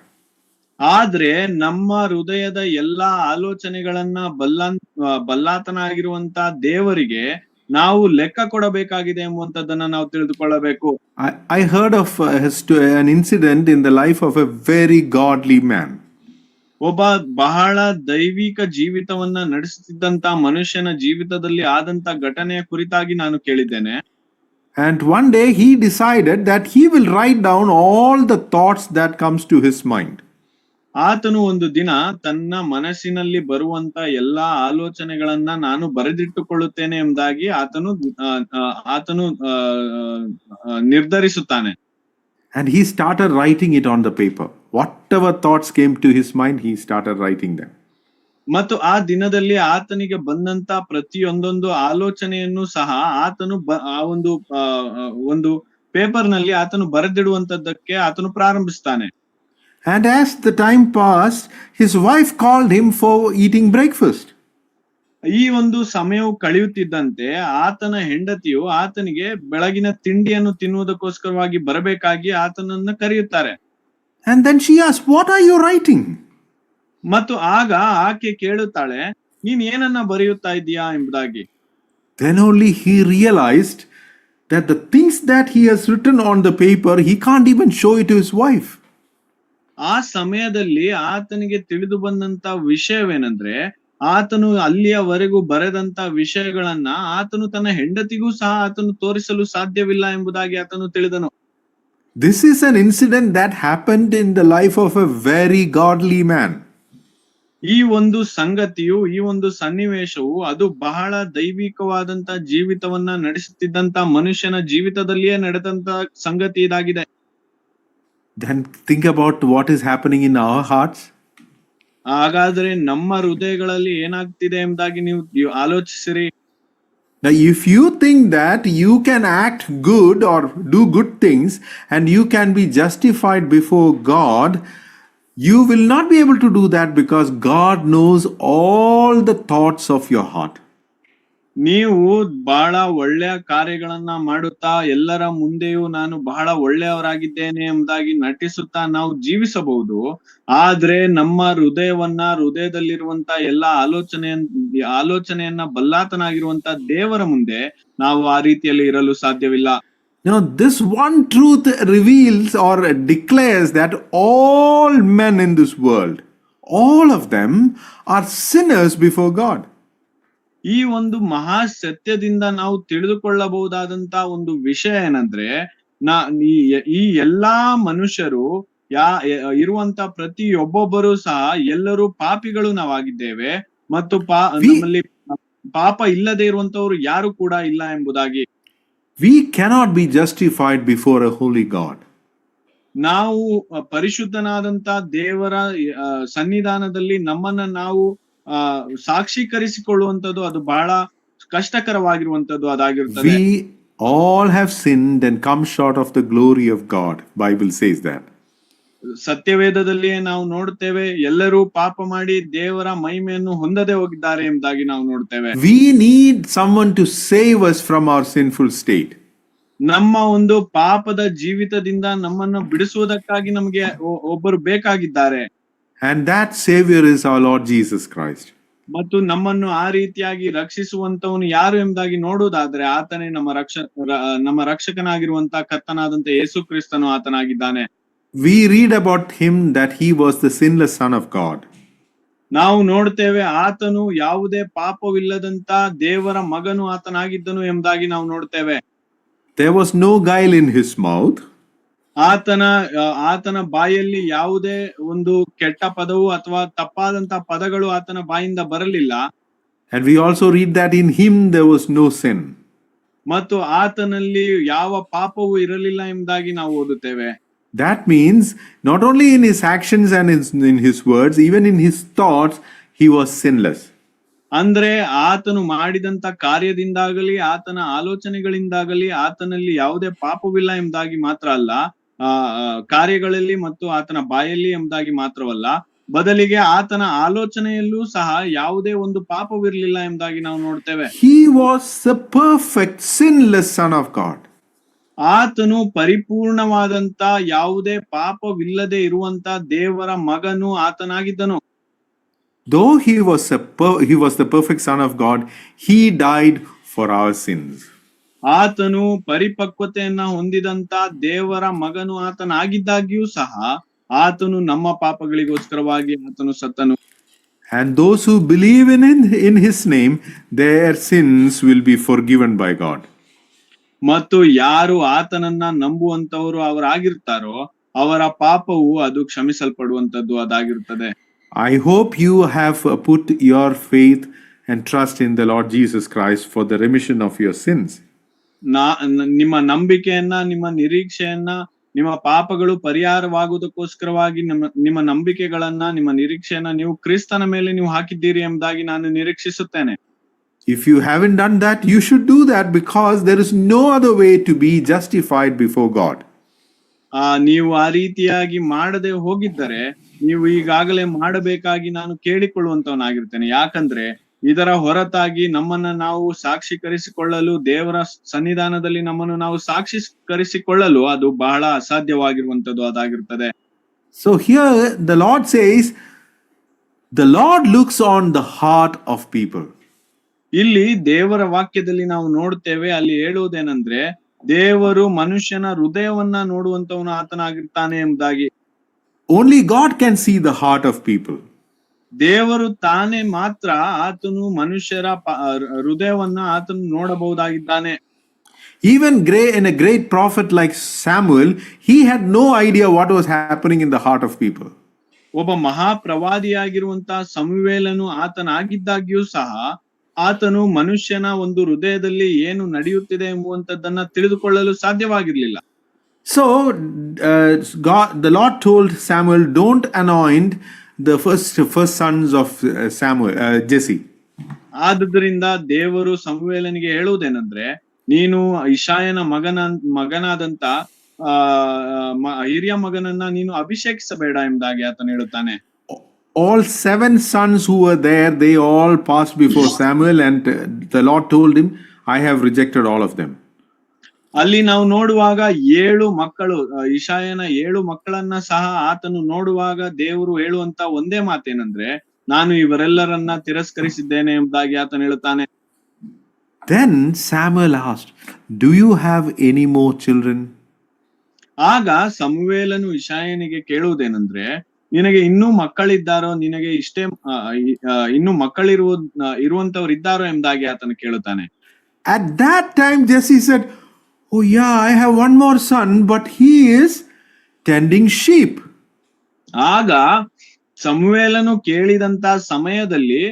ಆದ್ರೆ ನಮ್ಮ ಹೃದಯದ ಎಲ್ಲಾ ಆಲೋಚನೆಗಳನ್ನ ಬಲ್ಲಾತನಾಗಿರುವಂತ ದೇವರಿಗೆ ನಾವು ಲೆಕ್ಕ ಕೊಡಬೇಕಾಗಿದೆ ಎಂಬುವಂತದ್ದನ್ನ ನಾವು ತಿಳಿದುಕೊಳ್ಳಬೇಕು. I heard of an incident in the life of a very godly man. ಒಬ್ಬ ಬಹಳ ದೈವಿಕ ಜೀವಿತವನ್ನ ನಡೆಸುತ್ತಿದ್ದಂತ ಮನುಷ್ಯನ ಜೀವಿತದಲ್ಲಿ ಆದಂತ ಘಟನೆಯ ಕುರಿತಾಗಿ ನಾನು ಕೇಳಿದ್ದೇನೆ. And one day he decided that he will write down all the thoughts that comes to his mind. ಆತನು ಒಂದು ದಿನ ತನ್ನ ಮನಸ್ಸಿನಲ್ಲಿ ಬರುವಂತ ಎಲ್ಲಾ ಆಲೋಚನೆಗಳನ್ನ ನಾನು ಬರೆದಿಟ್ಟುಕೊಳ್ಳುತ್ತೇನೆ ಎಂಬುದಾಗಿ ಆತನು ನಿರ್ಧರಿಸುತ್ತಾನೆ. And he started writing it on the paper. Whatever thoughts came to his mind, he started writing them. ಮತ್ತು ಆ ದಿನದಲ್ಲಿ ಆತನಿಗೆ ಬಂದಂತ ಪ್ರತಿಯೊಂದೊಂದು ಆಲೋಚನೆಯನ್ನು ಸಹ ಆತನು ಆ ಒಂದು ಪೇಪರ್ ನಲ್ಲಿ ಆತನು ಬರೆದಿಡುವಂತದ್ದಕ್ಕೆ ಆತನು ಪ್ರಾರಂಭಿಸ್ತಾನೆ. And as the time passed, his wife called him for eating breakfast. ಈ ಒಂದು ಸಮಯವು ಕಳೆಯುತ್ತಿದ್ದಂತೆ ಆತನ ಹೆಂಡತಿಯು ಆತನಿಗೆ ಬೆಳಗಿನ ತಿಂಡಿಯನ್ನು ತಿನ್ನುವುದಕ್ಕೋಸ್ಕರವಾಗಿ ಬರಬೇಕಾಗಿ ಆತನನ್ನ ಕರೆಯುತ್ತಾರೆ. And then she asked, "What are you writing?" ಮತ್ತು ಆಗ ಆಕೆ ಕೇಳುತ್ತಾಳೆ, ನೀನ್ ಏನನ್ನ ಬರೆಯುತ್ತಾ ಇದ್ದೀಯಾ ಎಂಬುದಾಗಿ. Then only he realized that the things that he has written on the paper, he can't even show it to his wife. ಆ ಸಮಯದಲ್ಲಿ ಆತನಿಗೆ ತಿಳಿದು ಬಂದಂತ ವಿಷಯವೇನೆಂದ್ರೆ, ಆತನು ಅಲ್ಲಿಯವರೆಗೂ ಬರೆದಂತ ವಿಷಯಗಳನ್ನ ಆತನು ತನ್ನ ಹೆಂಡತಿಗೂ ಸಹ ಆತನು ತೋರಿಸಲು ಸಾಧ್ಯವಿಲ್ಲ ಎಂಬುದಾಗಿ ಆತನು ತಿಳಿದನು. This is an incident that happened in the life of a very godly man. ಈ ಒಂದು ಸಂಗತಿಯು, ಈ ಒಂದು ಸನ್ನಿವೇಶವು ಅದು ಬಹಳ ದೈವಿಕವಾದಂತ ಜೀವಿತವನ್ನ ನಡೆಸುತ್ತಿದ್ದಂತ ಮನುಷ್ಯನ ಜೀವಿತದಲ್ಲಿಯೇ ನಡೆದಂತ ಸಂಗತಿ ಇದಾಗಿದೆ. Then think about what is happening in our hearts. ಹಾಗಾದ್ರೆ ನಮ್ಮ ಹೃದಯಗಳಲ್ಲಿ ಏನಾಗ್ತಿದೆ ಎಂಬುದಾಗಿ ನೀವು ಆಲೋಚಿಸಿರಿ. Now, if you think that you can act good or do good things and you can be justified before God, you will not be able to do that because God knows all the thoughts of your heart. ನೀವು ಬಹಳ ಒಳ್ಳೆಯ ಕಾರ್ಯಗಳನ್ನ ಮಾಡುತ್ತಾ ಎಲ್ಲರ ಮುಂದೆಯೂ ನಾನು ಬಹಳ ಒಳ್ಳೆಯವರಾಗಿದ್ದೇನೆ ಎಂಬುದಾಗಿ ನಟಿಸುತ್ತಾ ನಾವು ಜೀವಿಸಬಹುದು. ಆದ್ರೆ ನಮ್ಮ ಹೃದಯದಲ್ಲಿರುವಂತ ಎಲ್ಲ ಆಲೋಚನೆಯನ್ನ ಬಲ್ಲಾತನಾಗಿರುವಂತ ದೇವರ ಮುಂದೆ ನಾವು ಆ ರೀತಿಯಲ್ಲಿ ಇರಲು ಸಾಧ್ಯವಿಲ್ಲ. Now, this one truth reveals or declares that all men in this world, all of them are sinners before God. ಈ ಒಂದು ಮಹಾ ಸತ್ಯದಿಂದ ನಾವು ತಿಳಿದುಕೊಳ್ಳಬಹುದಾದಂತ ಒಂದು ವಿಷಯ ಏನಂದ್ರೆ, ಈ ಎಲ್ಲಾ ಮನುಷ್ಯರು ಇರುವಂತ ಪ್ರತಿಯೊಬ್ಬೊಬ್ಬರು ಸಹ ಎಲ್ಲರೂ ಪಾಪಿಗಳು ನಾವಾಗಿದ್ದೇವೆ ಮತ್ತು ನಮ್ಮಲ್ಲಿ ಪಾಪ ಇಲ್ಲದೆ ಇರುವಂತವರು ಯಾರು ಕೂಡ ಇಲ್ಲ ಎಂಬುದಾಗಿ. We cannot be justified before a holy God. ನಾವು ಪರಿಶುದ್ಧನಾದಂತ ದೇವರ ಸನ್ನಿಧಾನದಲ್ಲಿ ನಮ್ಮನ್ನ ನಾವು ಸಾಕ್ಷೀಕರಿಸಿಕೊಳ್ಳುವಂತದ್ದು ಅದು ಬಹಳ ಕಷ್ಟಕರವಾಗಿರುವಂತದ್ದು ಅದಾಗಿರುತ್ತದೆ. We all have sinned and come short of the glory of God. Bible says that. ಸತ್ಯವೇದದಲ್ಲಿ ನಾವು ನೋಡ್ತೇವೆ, ಎಲ್ಲರೂ ಪಾಪ ಮಾಡಿ ದೇವರ ಮಹಿಮೆಯನ್ನು ಹೊಂದದೆ ಹೋಗಿದ್ದಾರೆ ಎಂಬುದಾಗಿ ನಾವು ನೋಡ್ತೇವೆ. We need someone to save us from our sinful state. ನಮ್ಮ ಒಂದು ಪಾಪದ ಜೀವಿತದಿಂದ ನಮ್ಮನ್ನು ಬಿಡಿಸುವುದಕ್ಕಾಗಿ ನಮಗೆ ಒಬ್ಬರು ಬೇಕಾಗಿದ್ದಾರೆ. And that Savior is our Lord Jesus Christ. ಮತ್ತು ನಮ್ಮನ್ನು ಆ ರೀತಿಯಾಗಿ ರಕ್ಷಿಸುವಂತವನು ಯಾರು ಎಂಬುದಾಗಿ ನೋಡುವುದಾದ್ರೆ ಆತನೇ ನಮ್ಮ ರಕ್ಷಕನಾಗಿರುವಂತ ಕರ್ತನಾದಂತ ಯೇಸು ಕ್ರಿಸ್ತನು ಆತನಾಗಿದ್ದಾನೆ. We read about him that he was the sinless Son of God. ನಾವು ನೋಡ್ತೇವೆ ಆತನು ಯಾವುದೇ ಪಾಪವಿಲ್ಲದಂತ ದೇವರ ಮಗನು ಆತನಾಗಿದ್ದನು ಎಂಬುದಾಗಿ ನಾವು ನೋಡ್ತೇವೆ. There was no guile in his mouth. ಆತನ ಬಾಯಲ್ಲಿ ಯಾವುದೇ ಒಂದು ಕೆಟ್ಟ ಪದವು ಅಥವಾ ತಪ್ಪಾದಂತ ಪದಗಳು ಆತನ ಬಾಯಿಂದ ಬರಲಿಲ್ಲ. And we also read that in him there was no sin. ಮತ್ತು ಆತನಲ್ಲಿ ಯಾವ ಪಾಪವೂ ಇರಲಿಲ್ಲ ಎಂಬುದಾಗಿ ನಾವು ಓದುತ್ತೇವೆ. That means not only in his actions and in his words, even in his thoughts, he was sinless. ಅಂದ್ರೆ ಆತನು ಮಾಡಿದಂತ ಕಾರ್ಯದಿಂದಾಗಲಿ ಆತನ ಆಲೋಚನೆಗಳಿಂದಾಗಲಿ ಆತನಲ್ಲಿ ಯಾವುದೇ ಪಾಪವಿಲ್ಲ ಎಂಬುದಾಗಿ ಮಾತ್ರ ಅಲ್ಲ, ಕಾರ್ಯಗಳಲ್ಲಿ ಮತ್ತು ಆತನ ಬಾಯಲ್ಲಿ ಎಂಬುದಾಗಿ ಮಾತ್ರವಲ್ಲ, ಬದಲಿಗೆ ಆತನ ಆಲೋಚನೆಯಲ್ಲೂ ಸಹ ಯಾವುದೇ ಒಂದು ಪಾಪವಿರಲಿಲ್ಲ ಎಂಬುದಾಗಿ ನಾವು ನೋಡ್ತೇವೆ. He was the perfect sinless Son of God. ಆತನು ಪರಿಪೂರ್ಣವಾದಂತ ಯಾವುದೇ ಪಾಪವಿಲ್ಲದೆ ಇರುವಂತ ದೇವರ ಮಗನು ಆತನಾಗಿದ್ದನು. Though he was the perfect Son of God, he died for our sins. ಆತನು ಪರಿಪಕ್ವತೆಯನ್ನ ಹೊಂದಿದಂತ ದೇವರ ಮಗನು ಆತನಾಗಿದ್ದಾಗಿಯೂ ಸಹ ಆತನು ನಮ್ಮ ಪಾಪಗಳಿಗೋಸ್ಕರವಾಗಿ ಆತನು ಸತ್ತನು. And those who believe in his name, their sins will be forgiven by God. ಮತ್ತು ಯಾರು ಆತನನ್ನ ನಂಬುವಂತವರು ಅವರಾಗಿರ್ತಾರೋ ಅವರ ಪಾಪವು ಅದು ಕ್ಷಮಿಸಲ್ಪಡುವಂತದ್ದು ಅದಾಗಿರುತ್ತದೆ. I hope you have put your faith and trust in the Lord Jesus Christ for the remission of your sins. ನಿಮ್ಮ ನಂಬಿಕೆಯನ್ನ, ನಿಮ್ಮ ನಿರೀಕ್ಷೆಯನ್ನ, ನಿಮ್ಮ ಪಾಪಗಳು ಪರಿಹಾರವಾಗುವುದಕ್ಕೋಸ್ಕರವಾಗಿ ನಿಮ್ಮ ನಂಬಿಕೆಗಳನ್ನ, ನಿಮ್ಮ ನಿರೀಕ್ಷೆಯನ್ನ ನೀವು ಕ್ರಿಸ್ತನ ಮೇಲೆ ನೀವು ಹಾಕಿದ್ದೀರಿ ಎಂಬುದಾಗಿ ನಾನು ನಿರೀಕ್ಷಿಸುತ್ತೇನೆ. If you haven't done that, you should do that because there is no other way to be justified before God. ನೀವು ಆ ರೀತಿಯಾಗಿ ಮಾಡದೆ ಹೋಗಿದ್ದರೆ ನೀವು ಈಗಾಗಲೇ ಮಾಡಬೇಕಾಗಿ ನಾನು ಕೇಳಿಕೊಳ್ಳುವಂತವನಾಗಿರ್ತೇನೆ. ಯಾಕಂದ್ರೆ ಇದರ ಹೊರತಾಗಿ ನಮ್ಮನ್ನ ನಾವು ಸಾಕ್ಷೀಕರಿಸಿಕೊಳ್ಳಲು, ದೇವರ ಸನ್ನಿಧಾನದಲ್ಲಿ ನಮ್ಮನ್ನು ನಾವು ಸಾಕ್ಷೀಕರಿಸಿಕೊಳ್ಳಲು ಅದು ಬಹಳ ಅಸಾಧ್ಯವಾಗಿರುವಂತದ್ದು ಅದಾಗಿರ್ತದೆ. So here the Lord says, the Lord looks on the heart of people. ಇಲ್ಲಿ ದೇವರ ವಾಕ್ಯದಲ್ಲಿ ನಾವು ನೋಡ್ತೇವೆ, ಅಲ್ಲಿ ಹೇಳುವುದೇನೆಂದ್ರೆ ದೇವರು ಮನುಷ್ಯನ ಹೃದಯವನ್ನ ನೋಡುವಂತವನು ಆತನಾಗಿರ್ತಾನೆ ಎಂಬುದಾಗಿ. Only God can see the heart of people. ದೇವರು ತಾನೇ ಮಾತ್ರ ಆತನು ಮನುಷ್ಯರ ಹೃದಯವನ್ನ ಆತನು ನೋಡಬಹುದಾಗಿದ್ದಾನೆ. Even in a great prophet like Samuel, he had no idea what was happening in the heart of people. ಒಬ್ಬ ಮಹಾಪ್ರವಾದಿಯಾಗಿರುವಂತಹ ಸಮುವೇಲನು ಆತನಾಗಿದ್ದಾಗ್ಯೂ ಸಹ ಆತನು ಮನುಷ್ಯನ ಒಂದು ಹೃದಯದಲ್ಲಿ ಏನು ನಡೆಯುತ್ತಿದೆ ಎಂಬುವಂತದ್ದನ್ನ ತಿಳಿದುಕೊಳ್ಳಲು ಸಾಧ್ಯವಾಗಿರ್ಲಿಲ್ಲ. So the Lord told Samuel, don't anoint the first sons of Jesse. ಆದುದರಿಂದ ದೇವರು ಸಮುವೇಲನಿಗೆ ಹೇಳುವುದೇನೆಂದ್ರೆ, ನೀನು ಇಷಾಯನ ಮಗನಾದಂತ ಹಿರಿಯ ಮಗನನ್ನ ನೀನು ಅಭಿಷೇಕಿಸಬೇಡ ಎಂಬುದಾಗಿ ಆತನು ಹೇಳುತ್ತಾನೆ. All 7 sons who were there, they all passed before Samuel, and the Lord told him, I have rejected all of them. ಅಲ್ಲಿ ನಾವು ನೋಡುವಾಗ 7 ಮಕ್ಕಳು, ಇಷಾಯನ 7 ಮಕ್ಕಳನ್ನ ಸಹ ಆತನು ನೋಡುವಾಗ ದೇವರು ಹೇಳುವಂತ ಒಂದೇ ಮಾತೇನೆಂದ್ರೆ, ನಾನು ಇವರೆಲ್ಲರನ್ನ ತಿರಸ್ಕರಿಸಿದ್ದೇನೆ ಎಂಬುದಾಗಿ ಆತನು ಹೇಳುತ್ತಾನೆ. Then Samuel asked, do you have any more children? ಆಗ ಸಮುವೇಲನು ಇಷಾಯನಿಗೆ ಕೇಳುವುದೇನೆಂದ್ರೆ, ನಿನಗೆ ಇನ್ನೂ ಮಕ್ಕಳಿದ್ದಾರೋ, ನಿನಗೆ ಇಷ್ಟೇ ಇನ್ನು ಇರುವಂತವ್ರು ಇದ್ದಾರೋ ಎಂಬುದಾಗಿ ಆತನು ಕೇಳುತ್ತಾನೆ. At that time Jesse said, oh yeah, I have one more son, but he is tending sheep. ಆಗ ಸಮುವೇಲನು ಕೇಳಿದಂತ ಸಮಯದಲ್ಲಿ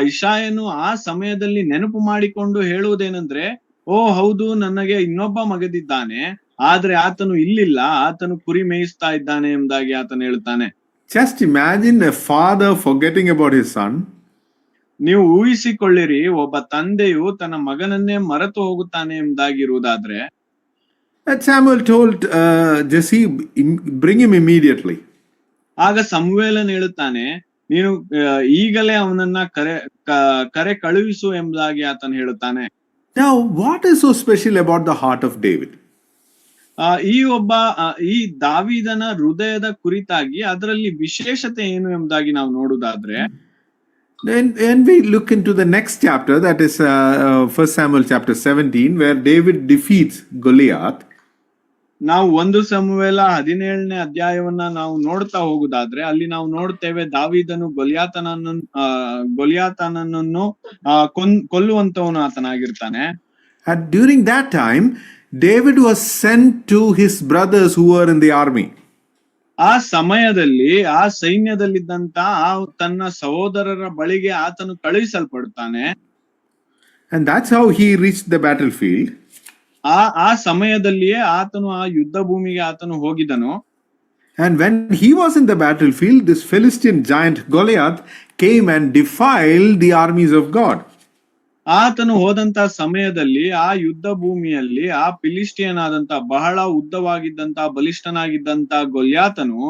ಇಷಾಯನು ಆ ಸಮಯದಲ್ಲಿ ನೆನಪು ಮಾಡಿಕೊಂಡು ಹೇಳುವುದೇನೆಂದ್ರೆ, ಓ ಹೌದು, ನನಗೆ ಇನ್ನೊಬ್ಬ ಮಗದಿದ್ದಾನೆ, ಆದ್ರೆ ಆತನು ಇಲ್ಲಿಲ್ಲ, ಆತನು ಕುರಿ ಮೇಯಿಸ್ತಾ ಇದ್ದಾನೆ ಎಂಬುದಾಗಿ ಆತನು ಹೇಳುತ್ತಾನೆ. Just imagine a father forgetting about his son. ನೀವು ಊಹಿಸಿಕೊಳ್ಳಿರಿ, ಒಬ್ಬ ತಂದೆಯು ತನ್ನ ಮಗನನ್ನೇ ಮರೆತು ಹೋಗುತ್ತಾನೆ ಎಂಬುದಾಗಿರುವುದಾದ್ರೆ. Samuel told Jesse, bring him immediately. ಆಗ ಸಮುವೇಲನು ಹೇಳುತ್ತಾನೆ, ನೀನು ಈಗಲೇ ಅವನನ್ನ ಕರೆ ಕಳುಹಿಸು ಎಂಬುದಾಗಿ ಆತನು ಹೇಳುತ್ತಾನೆ. Now what is so special about the heart of David? ಈ ದಾವೀದನ ಹೃದಯದ ಕುರಿತಾಗಿ ಅದರಲ್ಲಿ ವಿಶೇಷತೆ ಏನು ಎಂಬುದಾಗಿ ನಾವು ನೋಡುವುದಾದ್ರೆ, when we look into the next chapter, that is 1 Samuel chapter 17, where David defeats Goliath. ನಾವು 1 ಸಮುವೇಲ 17ನೇ ಅಧ್ಯಾಯವನ್ನ ನಾವು ನೋಡ್ತಾ ಹೋಗುದಾದ್ರೆ, ಅಲ್ಲಿ ನಾವು ನೋಡ್ತೇವೆ ದಾವೀದನು ಗೊಲಿಯಾತನನ್ನು ಕೊಲ್ಲುವಂತವನು ಆತನಾಗಿರ್ತಾನೆ. And during that time, David was sent to his brothers who were in the army. ಆ ಸಮಯದಲ್ಲಿ ಆ ಸೈನ್ಯದಲ್ಲಿದ್ದಂತ ತನ್ನ ಸಹೋದರರ ಬಳಿಗೆ ಆತನು ಕಳುಹಿಸಲ್ಪಡುತ್ತಾನೆ. And that's how he reached the battlefield. ಆ ಸಮಯದಲ್ಲಿಯೇ ಆತನು ಆ ಯುದ್ಧ ಭೂಮಿಗೆ ಆತನು ಹೋಗಿದನು. And when he was in the battlefield, this Philistine giant Goliath came and defiled the armies of God. ಆತನು ಹೋದಂತ ಸಮಯದಲ್ಲಿ ಆ ಯುದ್ಧ ಭೂಮಿಯಲ್ಲಿ ಆ ಫಿಲಿಸ್ಟಿಯನಾದಂತ ಬಹಳ ಉದ್ದವಾಗಿದ್ದಂತ ಬಲಿಷ್ಠನಾಗಿದ್ದಂತ ಗೊಲ್ಯಾತನು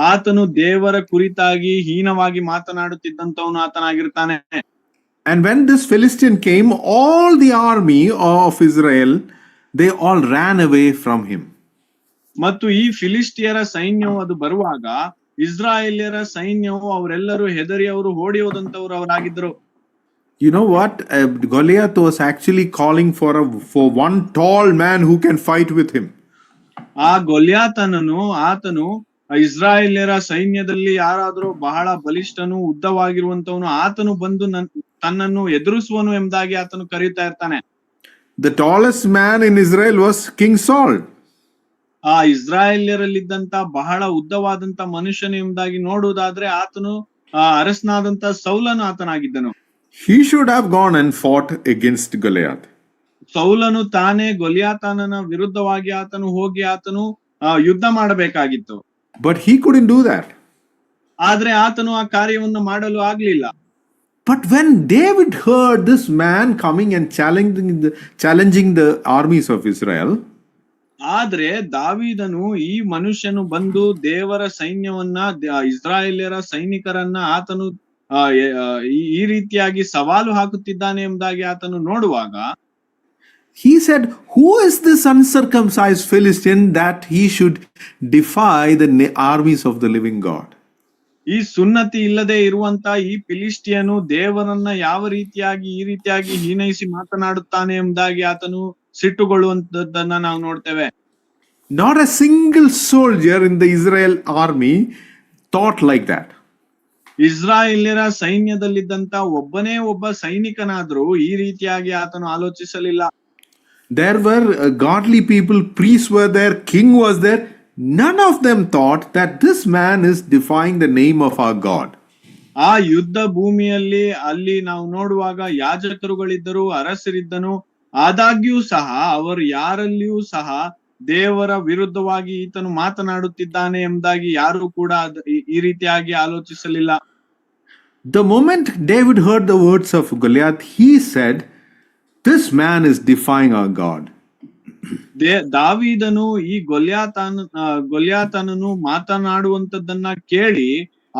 ಆತನು ದೇವರ ಕುರಿತಾಗಿ ಹೀನವಾಗಿ ಮಾತನಾಡುತ್ತಿದ್ದಂತವನು ಆತನಾಗಿರ್ತಾನೆ. And when this Philistine came, all the army of Israel, they all ran away from him. ಮತ್ತು ಈ ಫಿಲಿಸ್ಟಿಯರ ಸೈನ್ಯವು ಅದು ಬರುವಾಗ ಇಸ್ರಾಯೇಲ್ಯರ ಸೈನ್ಯವು ಅವರೆಲ್ಲರೂ ಹೆದರಿ ಅವರು ಓಡಿ ಹೋದಂತವರು ಅವರಾಗಿದ್ದರು. You know what? Goliath was actually calling for one tall man who can fight with him. ಆ ಗೊಲ್ಯಾತನನ್ನು ಆತನು ಇಸ್ರಾಯೇಲ್ಯರ ಸೈನ್ಯದಲ್ಲಿ ಯಾರಾದರೂ ಬಹಳ ಬಲಿಷ್ಠನು ಉದ್ದವಾಗಿರುವಂತವನು ಆತನು ಬಂದು ತನ್ನನ್ನು ಎದುರಿಸುವನು ಎಂಬುದಾಗಿ ಆತನು ಕರೆಯುತ್ತಾ ಇರ್ತಾನೆ. The tallest man in Israel was King Saul. ಆ ಇಸ್ರಾಯೇಲ್ಯರಲ್ಲಿದ್ದಂತ ಬಹಳ ಉದ್ದವಾದಂತ ಮನುಷ್ಯನು ಎಂಬುದಾಗಿ ನೋಡುವುದಾದ್ರೆ ಆತನು ಅರಸನಾದಂತ ಸೌಲನು ಆತನಾಗಿದ್ದನು. He should have gone and fought against Goliath. ಸೌಲನು ತಾನೇ ಗೊಲಿಯಾತನನ ವಿರುದ್ಧವಾಗಿ ಆತನು ಹೋಗಿ ಆತನು ಯುದ್ಧ ಮಾಡಬೇಕಾಗಿತ್ತು. But he couldn't do that. ಆದ್ರೆ ಆತನು ಆ ಕಾರ್ಯವನ್ನು ಮಾಡಲು ಆಗ್ಲಿಲ್ಲ. But when David heard this man coming and challenging the armies of Israel, ಆದ್ರೆ ದಾವೀದನು ಈ ಮನುಷ್ಯನು ಬಂದು ದೇವರ ಸೈನ್ಯವನ್ನ ಇಸ್ರಾಯೇಲ್ಯರ ಸೈನಿಕರನ್ನ ಆತನು ಈ ರೀತಿಯಾಗಿ ಸವಾಲು ಹಾಕುತ್ತಿದ್ದಾನೆ ಎಂಬುದಾಗಿ ಆತನು ನೋಡುವಾಗ he said, who is this uncircumcised Philistine that he should defy the armies of the living God? ಈ ಸುನ್ನತಿ ಇಲ್ಲದೆ ಇರುವಂತ ಈ ಫಿಲಿಸ್ಟಿಯನು ದೇವರನ್ನ ಯಾವ ರೀತಿಯಾಗಿ ಈ ರೀತಿಯಾಗಿ ಹೀನೈಸಿ ಮಾತನಾಡುತ್ತಾನೆ ಎಂಬುದಾಗಿ ಆತನು ಸಿಟ್ಟುಗೊಳ್ಳುವಂತದ್ದನ್ನ ನಾವು ನೋಡ್ತೇವೆ. Not a single soldier in the Israel army thought like that. ಇಸ್ರಾಯೇಲ್ಯರ ಸೈನ್ಯದಲ್ಲಿದ್ದಂತ ಒಬ್ಬನೇ ಒಬ್ಬ ಸೈನಿಕನಾದ್ರೂ ಈ ರೀತಿಯಾಗಿ ಆತನು ಆಲೋಚಿಸಲಿಲ್ಲ. There were godly people, priests were there, king was there. None of them thought that this man is defying the name of our God. ಆ ಯುದ್ಧ ಭೂಮಿಯಲ್ಲಿ ಅಲ್ಲಿ ನಾವು ನೋಡುವಾಗ ಯಾಜಕರುಗಳಿದ್ದರು, ಅರಸರಿದ್ದನು. ಆದಾಗ್ಯೂ ಸಹ ಅವರು ಯಾರಲ್ಲಿಯೂ ಸಹ ದೇವರ ವಿರುದ್ಧವಾಗಿ ಈತನು ಮಾತನಾಡುತ್ತಿದ್ದಾನೆ ಎಂಬುದಾಗಿ ಯಾರು ಕೂಡ ಈ ರೀತಿಯಾಗಿ ಆಲೋಚಿಸಲಿಲ್ಲ. The moment David heard the words of Goliath, he said, this man is defying our God. ದಾವೀದನು ಈ ಗೊಲ್ಯಾತನನು ಮಾತನಾಡುವಂತದ್ದನ್ನ ಕೇಳಿ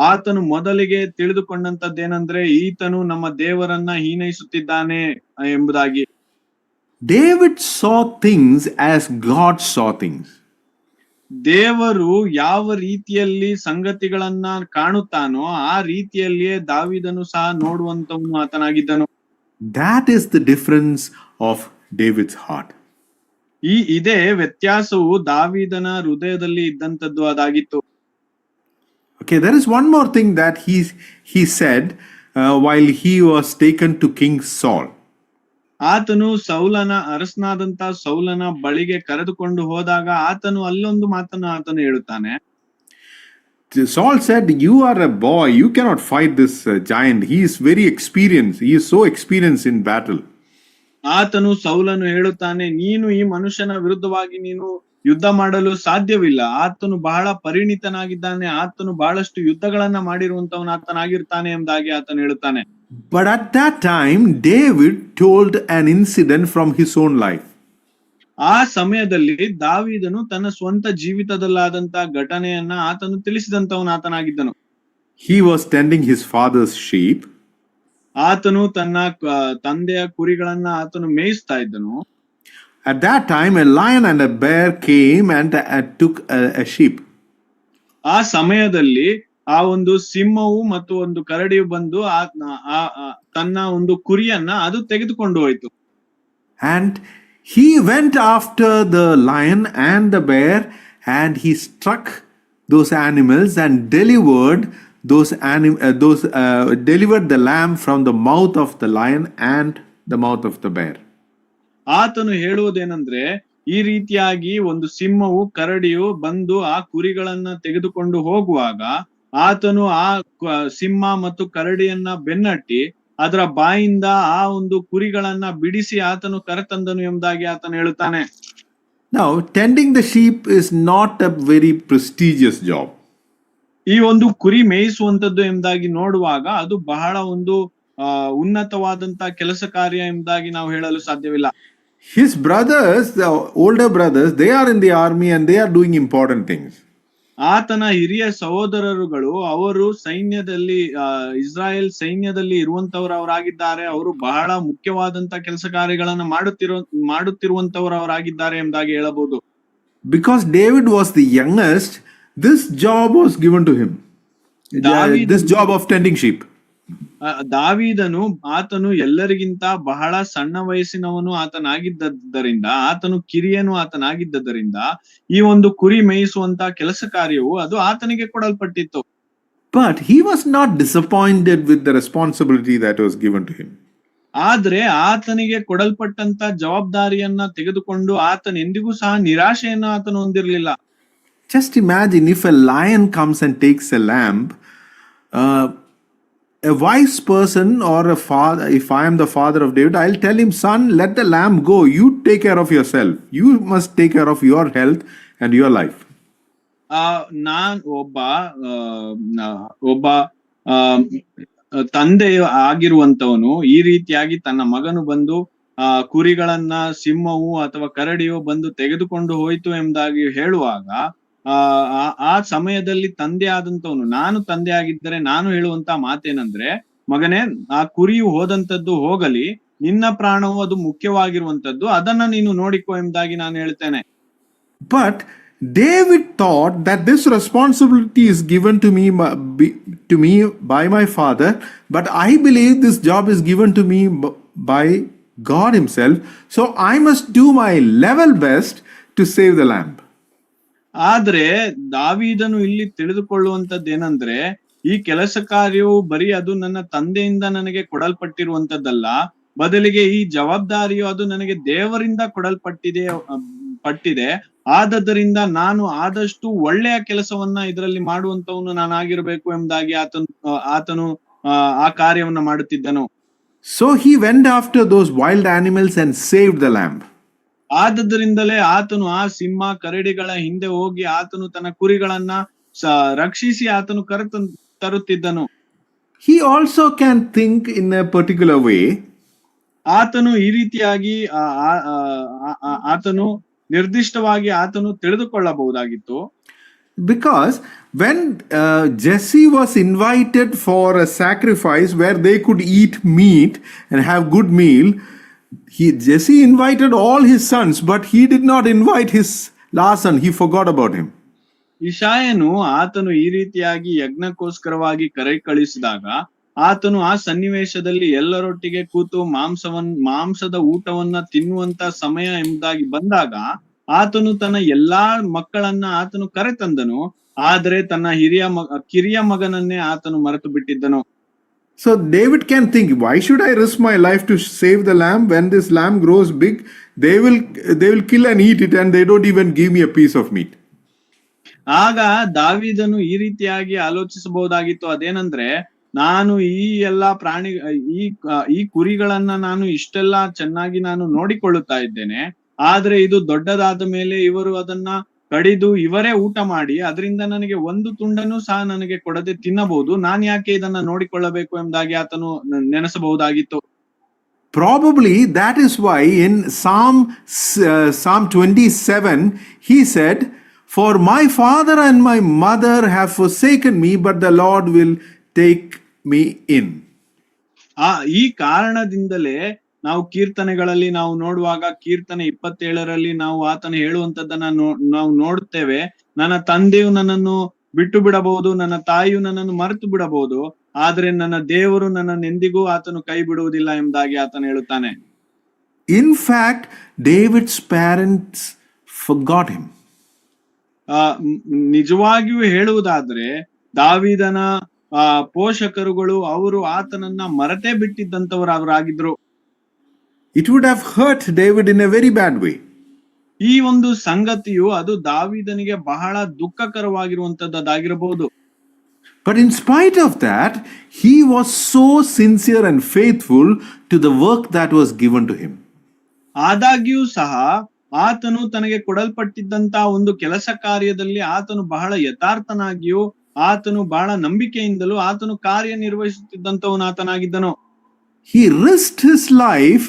ಆತನು ಮೊದಲಿಗೆ ತಿಳಿದುಕೊಂಡಂತದ್ದೇನೆಂದ್ರೆ ಈತನು ನಮ್ಮ ದೇವರನ್ನ ಹೀನೈಸುತ್ತಿದ್ದಾನೆ ಎಂಬುದಾಗಿ. David saw things as God saw things. ದೇವರು ಯಾವ ರೀತಿಯಲ್ಲಿ ಸಂಗತಿಗಳನ್ನ ಕಾಣುತ್ತಾನೋ ಆ ರೀತಿಯಲ್ಲಿಯೇ ದಾವೀದನು ಸಹ ನೋಡುವಂತವನು ಆತನಾಗಿದ್ದನು. That is the difference of David's heart. ಇದೇ ವ್ಯತ್ಯಾಸವು ದಾವೀದನ ಹೃದಯದಲ್ಲಿ ಇದ್ದಂತದ್ದು ಅದಾಗಿತ್ತು. Okay, there is one more thing that he said while he was taken to King Saul. ಆತನು ಅರಸನಾದಂತ ಸೌಲನ ಬಳಿಗೆ ಕರೆದುಕೊಂಡು ಹೋದಾಗ ಆತನು ಅಲ್ಲೊಂದು ಮಾತನ್ನು ಆತನು ಹೇಳುತ್ತಾನೆ. Saul said, you are a boy, you cannot fight this giant. He is very experienced. He is so experienced in battle. ಆತನು ಸೌಲನು ಹೇಳುತ್ತಾನೆ, ನೀನು ಈ ಮನುಷ್ಯನ ವಿರುದ್ಧವಾಗಿ ನೀನು ಯುದ್ಧ ಮಾಡಲು ಸಾಧ್ಯವಿಲ್ಲ. ಆತನು ಬಹಳ ಪರಿಣಿತನಾಗಿದ್ದಾನೆ, ಆತನು ಬಹಳಷ್ಟು ಯುದ್ಧಗಳನ್ನ ಮಾಡಿರುವಂತವನು ಆತನಾಗಿರ್ತಾನೆ ಎಂಬುದಾಗಿ ಆತನು ಹೇಳುತ್ತಾನೆ. But at that time, David told an incident from his own life. ಆ ಸಮಯದಲ್ಲಿ ದಾವೀದನು ತನ್ನ ಸ್ವಂತ ಜೀವಿತದಲ್ಲಾದಂತ ಘಟನೆಯನ್ನ ಆತನು ತಿಳಿಸಿದಂತವನು ಆತನಾಗಿದ್ದನು. He was tending his father's sheep. ಆತನು ತನ್ನ ತಂದೆಯ ಕುರಿಗಳನ್ನ ಆತನು ಮೇಯಿಸ್ತಾ ಇದ್ದನು. At that time, a lion and a bear came and took a sheep. ಆ ಸಮಯದಲ್ಲಿ ಆ ಒಂದು ಸಿಂಹವು ಮತ್ತು ಒಂದು ಕರಡಿಯು ಬಂದು ತನ್ನ ಒಂದು ಕುರಿಯನ್ನ ಅದು ತೆಗೆದುಕೊಂಡು ಹೋಯಿತು. And he went after the lion and the bear and he struck those animals and delivered delivered the lamb from the mouth of the lion and the mouth of the bear. ಆತನು ಹೇಳುವುದೇನೆಂದ್ರೆ, ಈ ರೀತಿಯಾಗಿ ಒಂದು ಸಿಂಹವು ಕರಡಿಯು ಬಂದು ಆ ಕುರಿಗಳನ್ನ ತೆಗೆದುಕೊಂಡು ಹೋಗುವಾಗ ಆತನು ಆ ಸಿಂಹ ಮತ್ತು ಕರಡಿಯನ್ನ ಬೆನ್ನಟ್ಟಿ ಅದರ ಬಾಯಿಂದ ಆ ಒಂದು ಕುರಿಗಳನ್ನ ಬಿಡಿಸಿ ಆತನು ಕರೆತಂದನು ಎಂಬುದಾಗಿ ಆತನು ಹೇಳುತ್ತಾನೆ. Now, tending the sheep is not a very prestigious job. ಈ ಒಂದು ಕುರಿ ಮೇಯಿಸುವಂತದ್ದು ಎಂಬುದಾಗಿ ನೋಡುವಾಗ ಅದು ಬಹಳ ಒಂದು ಉನ್ನತವಾದಂತ ಕೆಲಸ ಕಾರ್ಯ ಎಂಬುದಾಗಿ ನಾವು ಹೇಳಲು ಸಾಧ್ಯವಿಲ್ಲ. His brothers, the older brothers, they are in the army and they are doing important things. ಆತನ ಹಿರಿಯ ಸಹೋದರರುಗಳು ಅವರು ಸೈನ್ಯದಲ್ಲಿ ಇಸ್ರಾಯೇಲ್ ಸೈನ್ಯದಲ್ಲಿ ಇರುವಂತವರಾಗಿದ್ದಾರೆ. ಅವರು ಬಹಳ ಮುಖ್ಯವಾದಂತ ಕೆಲಸ ಕಾರ್ಯಗಳನ್ನ ಮಾಡುತ್ತಿರುವಂತವರಾಗಿದ್ದಾರೆ ಎಂಬುದಾಗಿ ಹೇಳಬಹುದು. Because David was the youngest, this job was given to him. This job of tending sheep. ದಾವೀದನು ಆತನು ಎಲ್ಲರಿಗಿಂತ ಬಹಳ ಸಣ್ಣ ವಯಸ್ಸಿನವನು ಆತನಾಗಿದ್ದರಿಂದ, ಆತನು ಕಿರಿಯನು ಆತನಾಗಿದ್ದರಿಂದ ಈ ಒಂದು ಕುರಿ ಮೇಯಿಸುವಂತ ಕೆಲಸ ಕಾರ್ಯವು ಅದು ಆತನಿಗೆ ಕೊಡಲ್ಪಟ್ಟಿತ್ತು. But he was not disappointed with the responsibility that was given to him. ಆದ್ರೆ ಆತನಿಗೆ ಕೊಡಲ್ಪಟ್ಟಂತ ಜವಾಬ್ದಾರಿಯನ್ನ ತೆಗೆದುಕೊಂಡು ಆತನ ಎಂದಿಗೂ ಸಹ ನಿರಾಶೆಯನ್ನು ಆತನು ಹೊಂದಿರಲಿಲ್ಲ. Just imagine if a lion comes and takes a lamb. A wise person or a father, if I am the father of David, I'll tell him, son, let the lamb go. You take care of yourself. You must take care of your health and your life. ನಾನ್ ಒಬ್ಬ ತಂದೆ ಆಗಿರುವಂತವನು ಈ ರೀತಿಯಾಗಿ ತನ್ನ ಮಗನು ಬಂದು ಕುರಿಗಳನ್ನ ಸಿಂಹವು ಅಥವಾ ಕರಡಿಯು ಬಂದು ತೆಗೆದುಕೊಂಡು ಹೋಯ್ತು ಎಂಬುದಾಗಿ ಹೇಳುವಾಗ ಆ ಸಮಯದಲ್ಲಿ ತಂದೆ ಆದಂತವನು, ನಾನು ತಂದೆ ಆಗಿದ್ದರೆ ನಾನು ಹೇಳುವಂತ ಮಾತೇನಂದ್ರೆ, ಮಗನೇ, ಆ ಕುರಿಯು ಹೋದಂತದ್ದು ಹೋಗಲಿ, ನಿನ್ನ ಪ್ರಾಣವು ಅದು ಮುಖ್ಯವಾಗಿರುವಂತದ್ದು, ಅದನ್ನ ನೀನು ನೋಡಿಕೊ ಎಂಬುದಾಗಿ ನಾನು ಹೇಳ್ತೇನೆ. But David thought that this responsibility is given to me by my father, but I believe this job is given to me by God himself, so I must do my level best to save the lamb. ಆದ್ರೆ ದಾವೀದನು ಇಲ್ಲಿ ತಿಳಿದುಕೊಳ್ಳುವಂತದ್ದೇನಂದ್ರೆ, ಈ ಕೆಲಸ ಕಾರ್ಯವು ಬರೀ ಅದು ನನ್ನ ತಂದೆಯಿಂದ ನನಗೆ ಕೊಡಲ್ಪಟ್ಟಿರುವಂತದ್ದಲ್ಲ, ಬದಲಿಗೆ ಈ ಜವಾಬ್ದಾರಿಯು ಅದು ನನಗೆ ದೇವರಿಂದ ಪಟ್ಟಿದೆ. ಆದದ್ದರಿಂದ ನಾನು ಆದಷ್ಟು ಒಳ್ಳೆಯ ಕೆಲಸವನ್ನ ಇದರಲ್ಲಿ ಮಾಡುವಂತವನು ನಾನಾಗಿರ್ಬೇಕು ಎಂಬುದಾಗಿ ಆತನು ಆ ಕಾರ್ಯವನ್ನ ಮಾಡುತ್ತಿದ್ದನು. So he went after those wild animals and saved the lamb. ಆದದ್ದರಿಂದಲೇ ಆತನು ಆ ಸಿಂಹ ಕರಡಿಗಳ ಹಿಂದೆ ಹೋಗಿ ಆತನು ತನ್ನ ಕುರಿಗಳನ್ನ ರಕ್ಷಿಸಿ ಆತನು ತರುತ್ತಿದ್ದನು. He also can think in a particular way. ಆತನು ಈ ರೀತಿಯಾಗಿ ಆತನು ನಿರ್ದಿಷ್ಟವಾಗಿ ಆತನು ತಿಳಿದುಕೊಳ್ಳಬಹುದಾಗಿತ್ತು. Because when Jesse was invited for a sacrifice where they could eat meat and have good meal, Jesse invited all his sons, but he did not invite his last son. He forgot about him. ಇಷಾಯನು ಆತನು ಈ ರೀತಿಯಾಗಿ ಯಜ್ಞಕ್ಕೋಸ್ಕರವಾಗಿ ಕಳಿಸಿದಾಗ ಆತನು ಆ ಸನ್ನಿವೇಶದಲ್ಲಿ ಎಲ್ಲರೊಟ್ಟಿಗೆ ಕೂತು ಮಾಂಸದ ಊಟವನ್ನ ತಿನ್ನುವಂತ ಸಮಯ ಎಂಬುದಾಗಿ ಬಂದಾಗ ಆತನು ತನ್ನ ಎಲ್ಲಾ ಮಕ್ಕಳನ್ನ ಆತನು ಕರೆತಂದನು, ಆದ್ರೆ ತನ್ನ ಕಿರಿಯ ಮಗನನ್ನೇ ಆತನು ಮರೆತು ಬಿಟ್ಟಿದ್ದನು. So David can think, why should I risk my life to save the lamb? When this lamb grows big, they will kill and eat it, and they don't even give me a piece of meat. ಆಗ ದಾವೀದನು ಈ ರೀತಿಯಾಗಿ ಆಲೋಚಿಸಬಹುದಾಗಿತ್ತು, ಅದೇನಂದ್ರೆ, ನಾನು ಈ ಎಲ್ಲಾ ಈ ಕುರಿಗಳನ್ನ ನಾನು ಇಷ್ಟೆಲ್ಲಾ ಚೆನ್ನಾಗಿ ನಾನು ನೋಡಿಕೊಳ್ಳುತ್ತಾ ಇದ್ದೇನೆ, ಆದ್ರೆ ಇದು ದೊಡ್ಡದಾದ ಮೇಲೆ ಇವರು ಅದನ್ನ ಕಡಿದು ಇವರೇ ಊಟ ಮಾಡಿ ಅದರಿಂದ ನನಗೆ ಒಂದು ತುಂಡನ್ನು ಸಹ ನನಗೆ ಕೊಡದೆ ತಿನ್ನಬಹುದು, ನಾನ್ ಯಾಕೆ ಇದನ್ನ ನೋಡಿಕೊಳ್ಳಬೇಕು ಎಂಬುದಾಗಿ ಆತನು ನೆನೆಸಬಹುದಾಗಿತ್ತು. Probably that is why in Psalm 27 he said, for my father and my mother have forsaken me, but the Lord will take me in. ಈ ಕಾರಣದಿಂದಲೇ ನಾವು ಕೀರ್ತನೆಗಳಲ್ಲಿ ನಾವು ನೋಡುವಾಗ ಕೀರ್ತನೆ 27ರಲ್ಲಿ ನಾವು ಆತನ ಹೇಳುವಂತದ್ದನ್ನ ನಾವು ನೋಡುತ್ತೇವೆ, ನನ್ನ ತಂದೆಯು ನನ್ನನ್ನು ಬಿಟ್ಟು ಬಿಡಬಹುದು, ನನ್ನ ತಾಯಿಯು ನನ್ನನ್ನು ಮರೆತು ಬಿಡಬಹುದು, ಆದ್ರೆ ನನ್ನ ದೇವರು ನನ್ನನ್ನು ಎಂದಿಗೂ ಆತನು ಕೈ ಬಿಡುವುದಿಲ್ಲ ಎಂಬುದಾಗಿ ಆತನು ಹೇಳುತ್ತಾನೆ. In fact, David's parents forgot him. ನಿಜವಾಗಿಯೂ ಹೇಳುವುದಾದ್ರೆ ದಾವೀದನ ಪೋಷಕರುಗಳು ಅವರು ಆತನನ್ನ ಮರೆತೇ ಬಿಟ್ಟಿದ್ದಂತವರಾಗಿದ್ರು. It would have hurt David in a very bad way. ಈ ಒಂದು ಸಂಗತಿಯು ಅದು ದಾವೀದನಿಗೆ ಬಹಳ ದುಃಖಕರವಾಗಿರುವಂತದ್ದಾಗಿರಬಹುದು. But in spite of that, he was so sincere and faithful to the work that was given to him. ಆದಾಗ್ಯೂ ಸಹ ಆತನು ತನಗೆ ಕೊಡಲ್ಪಟ್ಟಿದ್ದಂತ ಒಂದು ಕೆಲಸ ಕಾರ್ಯದಲ್ಲಿ ಆತನು ಬಹಳ ಯಥಾರ್ಥನಾಗಿಯೂ ಆತನು ಬಹಳ ನಂಬಿಕೆಯಿಂದಲೂ ಆತನು ಕಾರ್ಯನಿರ್ವಹಿಸುತ್ತಿದ್ದಂತವನು ಆತನಾಗಿದ್ದನು. He risked his life,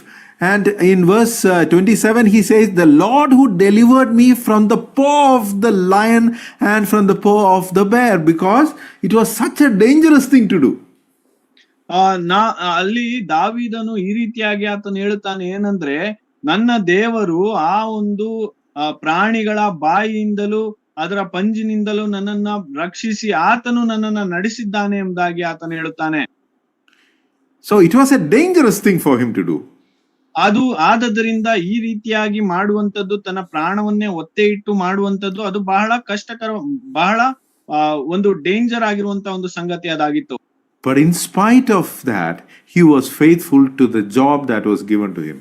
and in verse 27 he says, the Lord who delivered me from the paw of the lion and from the paw of the bear, because it was such a dangerous thing to do. ಅಲ್ಲಿ ದಾವೀದನು ಈ ರೀತಿಯಾಗಿ ಆತನು ಹೇಳುತ್ತಾನೆ, ಏನಂದ್ರೆ, ನನ್ನ ದೇವರು ಆ ಒಂದು ಪ್ರಾಣಿಗಳ ಬಾಯಿಯಿಂದಲೂ ಅದರ ಪಂಜಿನಿಂದಲೂ ನನ್ನನ್ನ ರಕ್ಷಿಸಿ ಆತನು ನನ್ನನ್ನ ನಡೆಸಿದ್ದಾನೆ ಎಂಬುದಾಗಿ ಆತನು ಹೇಳುತ್ತಾನೆ. So it was a dangerous thing for him to do. ಅದು ಆದದ್ದರಿಂದ ಈ ರೀತಿಯಾಗಿ ಮಾಡುವಂತದ್ದು, ತನ್ನ ಪ್ರಾಣವನ್ನೇ ಒತ್ತೆ ಇಟ್ಟು ಮಾಡುವಂತದ್ದು, ಅದು ಬಹಳ ಕಷ್ಟಕರ, ಬಹಳ ಒಂದು ಡೇಂಜರ್ ಆಗಿರುವಂತ ಒಂದು ಸಂಗತಿ ಅದಾಗಿತ್ತು. But in spite of that, he was faithful to the job that was given to him.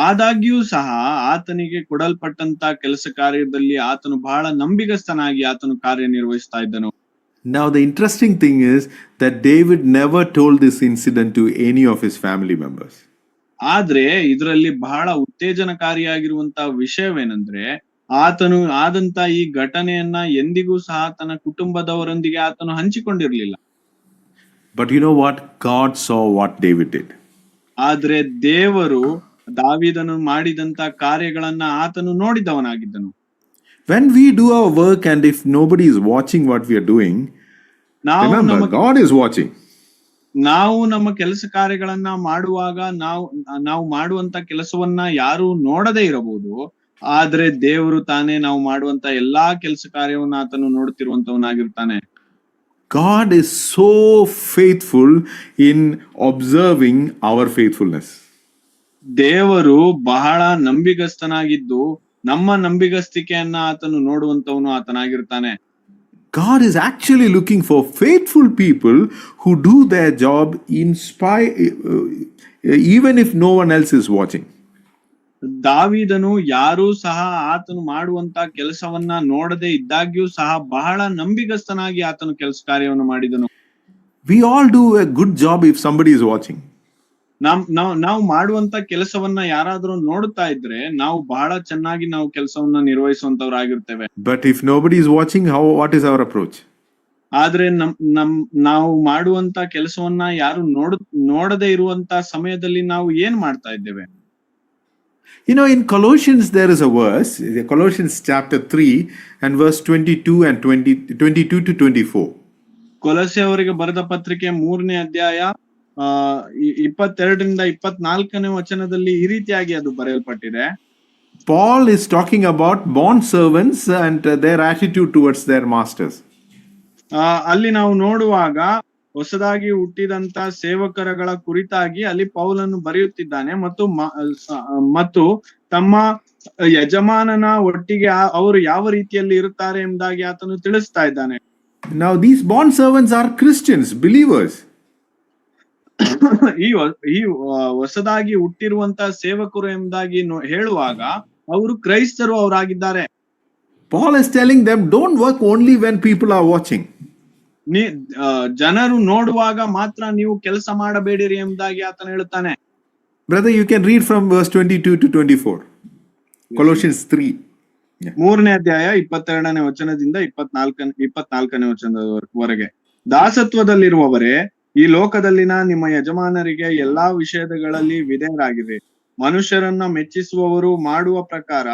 ಆದಾಗ್ಯೂ ಸಹ ಆತನಿಗೆ ಕೊಡಲ್ಪಟ್ಟಂತ ಕೆಲಸ ಕಾರ್ಯದಲ್ಲಿ ಆತನು ಬಹಳ ನಂಬಿಗಸ್ತನಾಗಿ ಆತನು ಕಾರ್ಯನಿರ್ವಹಿಸ್ತಾ ಇದ್ದನು. Now the interesting thing is that David never told this incident to any of his family members. ಆದ್ರೆ ಇದರಲ್ಲಿ ಬಹಳ ಉತ್ತೇಜನಕಾರಿಯಾಗಿರುವಂತ ವಿಷಯವೇನೆಂದ್ರೆ, ಆತನು ಆದಂತ ಈ ಘಟನೆಯನ್ನ ಎಂದಿಗೂ ಸಹ ತನ್ನ ಕುಟುಂಬದವರೊಂದಿಗೆ ಆತನು ಹಂಚಿಕೊಂಡಿರ್ಲಿಲ್ಲ. But you know what? God saw what David did. ಆದ್ರೆ ದೇವರು ದಾವೀದನು ಮಾಡಿದಂತ ಕಾರ್ಯಗಳನ್ನ ಆತನು ನೋಡಿದವನಾಗಿದ್ದನು. When we do our work and if nobody is watching what we are doing, ನಾವು remember, ನಮ್ಮ God is watching. ನಾವು ನಮ್ಮ ಕೆಲಸ ಕಾರ್ಯಗಳನ್ನ ಮಾಡುವಾಗ ನಾವು ಮಾಡುವಂತ ಕೆಲಸವನ್ನ ಯಾರು ನೋಡದೇ ಇರಬಹುದು, ಆದ್ರೆ ದೇವರು ತಾನೇ ನಾವು ಮಾಡುವಂತ ಎಲ್ಲಾ ಕೆಲಸ ಕಾರ್ಯವನ್ನ ಆತನು ನೋಡುತ್ತಿರುವಂತವನಾಗಿರ್ತಾನೆ. God is so faithful in observing our faithfulness. ದೇವರು ಬಹಳ ನಂಬಿಗಸ್ತನಾಗಿದ್ದು ನಮ್ಮ ನಂಬಿಗಸ್ತಿಕೆಯನ್ನ ಆತನು ನೋಡುವಂತವನು ಆತನಾಗಿರ್ತಾನೆ. God is actually looking for faithful people who do their job in even if no one else is watching. ದಾವೀದನು ಯಾರೂ ಸಹ ಆತನು ಮಾಡುವಂತ ಕೆಲಸವನ್ನ ನೋಡದೆ ಇದ್ದಾಗ್ಯೂ ಸಹ ಬಹಳ ನಂಬಿಗಸ್ತನಾಗಿ ಆತನು ಕೆಲಸ ಕಾರ್ಯವನ್ನು ಮಾಡಿದನು. We all do a good job if somebody is watching. ನಾವು ಮಾಡುವಂತ ಕೆಲಸವನ್ನ ಯಾರಾದ್ರೂ ನೋಡುತ್ತಾ ಇದ್ರೆ ನಾವು ಬಹಳ ಚೆನ್ನಾಗಿ ನಾವು ಕೆಲಸವನ್ನ ನಿರ್ವಹಿಸುವಂತವರಾಗಿರ್ತೇವೆ. But if nobody is watching, what is our approach? ಆದ್ರೆ ನಾವು ಮಾಡುವಂತ ಕೆಲಸವನ್ನ ಯಾರು ನೋಡದೆ ಇರುವಂತ ಸಮಯದಲ್ಲಿ ನಾವು ಏನ್ ಮಾಡ್ತಾ ಇದ್ದೇವೆ? You know, in Colossians there is a verse, Colossians chapter 3 and verse 22 and 22 to 24. ಕೊಲೊಸ್ಸೆಯವರಿಗೆ ಬರೆದ ಪತ್ರಿಕೆ 3ನೇ ಅಧ್ಯಾಯ 22ರಿಂದ 24ನೇ ವಚನದಲ್ಲಿ ಈ ರೀತಿಯಾಗಿ ಅದು ಬರೆಯಲ್ಪಟ್ಟಿದೆ. Paul is talking about bond servants and their attitude towards their masters. ಅಲ್ಲಿ ನಾವು ನೋಡುವಾಗ ಹೊಸದಾಗಿ ಹುಟ್ಟಿದಂತ ಸೇವಕರಗಳ ಕುರಿತಾಗಿ ಅಲ್ಲಿ ಪೌಲನು ಬರೆಯುತ್ತಿದ್ದಾನೆ ಮತ್ತು ತಮ್ಮ ಯಜಮಾನನ ಒಟ್ಟಿಗೆ ಅವರು ಯಾವ ರೀತಿಯಲ್ಲಿ ಇರುತ್ತಾರೆ ಎಂಬುದಾಗಿ ಆತನು ತಿಳಿಸ್ತಾ ಇದ್ದಾನೆ. Now these bond servants are Christians, believers. ಈ ಹೊಸದಾಗಿ ಹುಟ್ಟಿರುವಂತ ಸೇವಕರು ಎಂಬುದಾಗಿ ಹೇಳುವಾಗ ಅವರು ಕ್ರೈಸ್ತರು ಅವರಾಗಿದ್ದಾರೆ. Paul is telling them, don't work only when people are watching. ಜನರು ನೋಡುವಾಗ ಮಾತ್ರ ನೀವು ಕೆಲಸ ಮಾಡಬೇಡಿರಿ ಎಂಬುದಾಗಿ ಆತನು ಹೇಳುತ್ತಾನೆ. Brother, you can read from verse 22 to 24. Colossians 3. 3ನೇ ಅಧ್ಯಾಯ 22ನೇ ವಚನದಿಂದ 24ನೇ ವಚನದವರೆಗೆ. ದಾಸತ್ವದಲ್ಲಿರುವವರೇ, ಈ ಲೋಕದಲ್ಲಿನ ನಿಮ್ಮ ಯಜಮಾನರಿಗೆ ಎಲ್ಲಾ ವಿಷಯಗಳಲ್ಲಿ ವಿಧೇಯರಾಗಿರಿ. ಮನುಷ್ಯರನ್ನ ಮೆಚ್ಚಿಸುವವರು ಮಾಡುವ ಪ್ರಕಾರ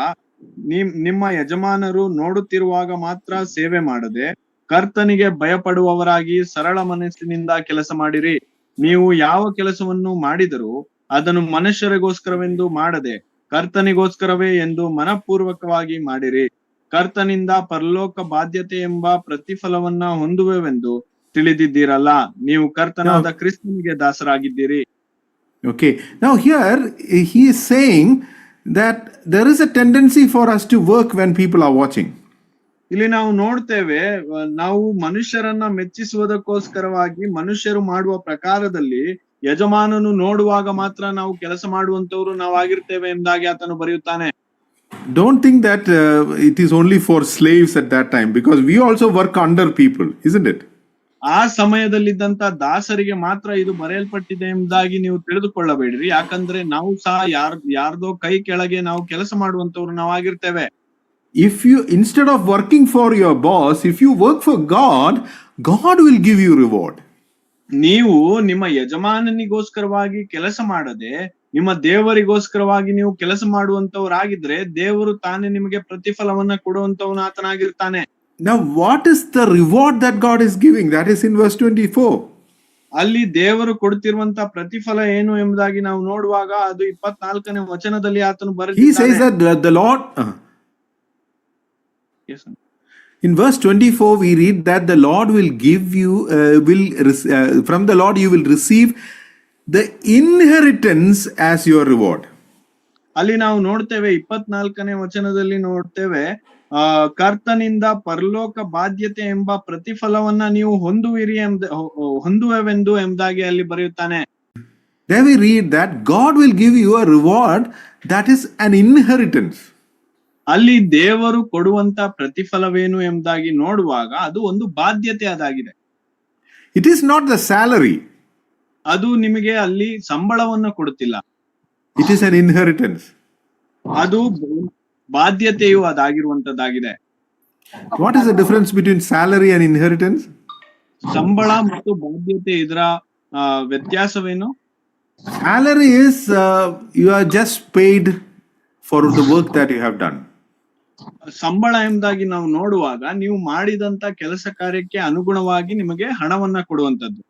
ನಿಮ್ಮ ಯಜಮಾನರು ನೋಡುತ್ತಿರುವಾಗ ಮಾತ್ರ ಸೇವೆ ಮಾಡದೆ ಕರ್ತನಿಗೆ ಭಯಪಡುವವರಾಗಿ ಸರಳ ಮನಸ್ಸಿನಿಂದ ಕೆಲಸ ಮಾಡಿರಿ. ನೀವು ಯಾವ ಕೆಲಸವನ್ನು ಮಾಡಿದರೂ ಅದನ್ನು ಮನುಷ್ಯರಿಗೋಸ್ಕರವೆಂದು ಮಾಡದೆ ಕರ್ತನಿಗೋಸ್ಕರವೇ ಎಂದು ಮನಪೂರ್ವಕವಾಗಿ ಮಾಡಿರಿ. ಕರ್ತನಿಂದ ಪರಲೋಕ ಬಾಧ್ಯತೆ ಎಂಬ ಪ್ರತಿಫಲವನ್ನ ಹೊಂದುವೆವೆಂದು ತಿಳಿದಿದ್ದೀರಲ್ಲ. ನೀವು ಕರ್ತನಾದ ಕ್ರಿಸ್ತನಿಗೆ ದಾಸರಾಗಿದ್ದೀರಿ. Okay, now here he is saying that there is a tendency for us to work when people are watching. ಇಲ್ಲಿ ನಾವು ನೋಡ್ತೇವೆ, ನಾವು ಮನುಷ್ಯರನ್ನ ಮೆಚ್ಚಿಸುವುದಕ್ಕೋಸ್ಕರವಾಗಿ ಮನುಷ್ಯರು ಮಾಡುವ ಪ್ರಕಾರದಲ್ಲಿ ಯಜಮಾನನು ನೋಡುವಾಗ ಮಾತ್ರ ನಾವು ಕೆಲಸ ಮಾಡುವಂತವ್ರು ನಾವಾಗಿರ್ತೇವೆ ಎಂಬುದಾಗಿ ಆತನು ಬರೆಯುತ್ತಾನೆ. Don't think that it is only for slaves at that time, because we also work under people, isn't it? ಆ ಸಮಯದಲ್ಲಿದ್ದಂತ ದಾಸರಿಗೆ ಮಾತ್ರ ಇದು ಬರೆಯಲ್ಪಟ್ಟಿದೆ ಎಂಬುದಾಗಿ ನೀವು ತಿಳಿದುಕೊಳ್ಳಬೇಡ್ರಿ. ಯಾಕಂದ್ರೆ ನಾವು ಸಹ ಯಾರ್ದೋ ಕೈ ಕೆಳಗೆ ನಾವು ಕೆಲಸ ಮಾಡುವಂತವ್ರು ನಾವಾಗಿರ್ತೇವೆ. If you, instead of working for your boss, if you work for God, God will give you reward. ನೀವು ನಿಮ್ಮ ಯಜಮಾನನಿಗೋಸ್ಕರವಾಗಿ ಕೆಲಸ ಮಾಡದೆ ನಿಮ್ಮ ದೇವರಿಗೋಸ್ಕರವಾಗಿ ನೀವು ಕೆಲಸ ಮಾಡುವಂತವರಾಗಿದ್ರೆ ದೇವರು ತಾನೇ ನಿಮಗೆ ಪ್ರತಿಫಲವನ್ನ ಕೊಡುವಂತವನು ಆತನಾಗಿರ್ತಾನೆ. Now what is the reward that God is giving? That is in verse 24. ಅಲ್ಲಿ ದೇವರು ಕೊಡುತ್ತಿರುವಂತ ಪ್ರತಿಫಲ ಏನು ಎಂಬುದಾಗಿ ನಾವು ನೋಡುವಾಗ ಅದು 24ನೇ ವಚನದಲ್ಲಿ ಆತನು ಬರೆದಿದ್ದಾನೆ. He says that the Lord Yes, sir. In verse 24 we read that the Lord will give you from the Lord you will receive the inheritance as your reward. ಅಲ್ಲಿ ನಾವು ನೋಡ್ತೇವೆ 24ನೇ ವಚನದಲ್ಲಿ ನೋಡ್ತೇವೆ, ಕರ್ತನಿಂದ ಪರಲೋಕ ಬಾಧ್ಯತೆ ಎಂಬ ಪ್ರತಿಫಲವನ್ನ ನೀವು ಹೊಂದುವೆವೆಂದು ಎಂಬುದಾಗಿ ಅಲ್ಲಿ ಬರೆಯುತ್ತಾನೆ. There we read that God will give you a reward that is an inheritance. ಅಲ್ಲಿ ದೇವರು ಕೊಡುವಂತ ಪ್ರತಿಫಲವೇನು ಎಂಬುದಾಗಿ ನೋಡುವಾಗ ಅದು ಒಂದು ಬಾಧ್ಯತೆ ಅದಾಗಿದೆ. It is not the salary. ಅದು ನಿಮಗೆ ಅಲ್ಲಿ ಸಂಬಳವನ್ನು ಕೊಡುತ್ತಿಲ್ಲ. It is an inheritance. ಅದು ಬಾಧ್ಯತೆಯು ಅದಾಗಿರುವಂತದ್ದಾಗಿದೆ. What is the difference between salary and inheritance? ಸಂಬಳ ಮತ್ತು ಬಾಧ್ಯತೆ ಇದರ ವ್ಯತ್ಯಾಸವೇನು? Salary is you are just paid for the work that you have done. ಸಂಬಳ ಎಂಬುದಾಗಿ ನಾವು ನೋಡುವಾಗ ನೀವು ಮಾಡಿದಂತ ಕೆಲಸ ಕಾರ್ಯಕ್ಕೆ ಅನುಗುಣವಾಗಿ ನಿಮಗೆ ಹಣವನ್ನ ಕೊಡುವಂತದ್ದು.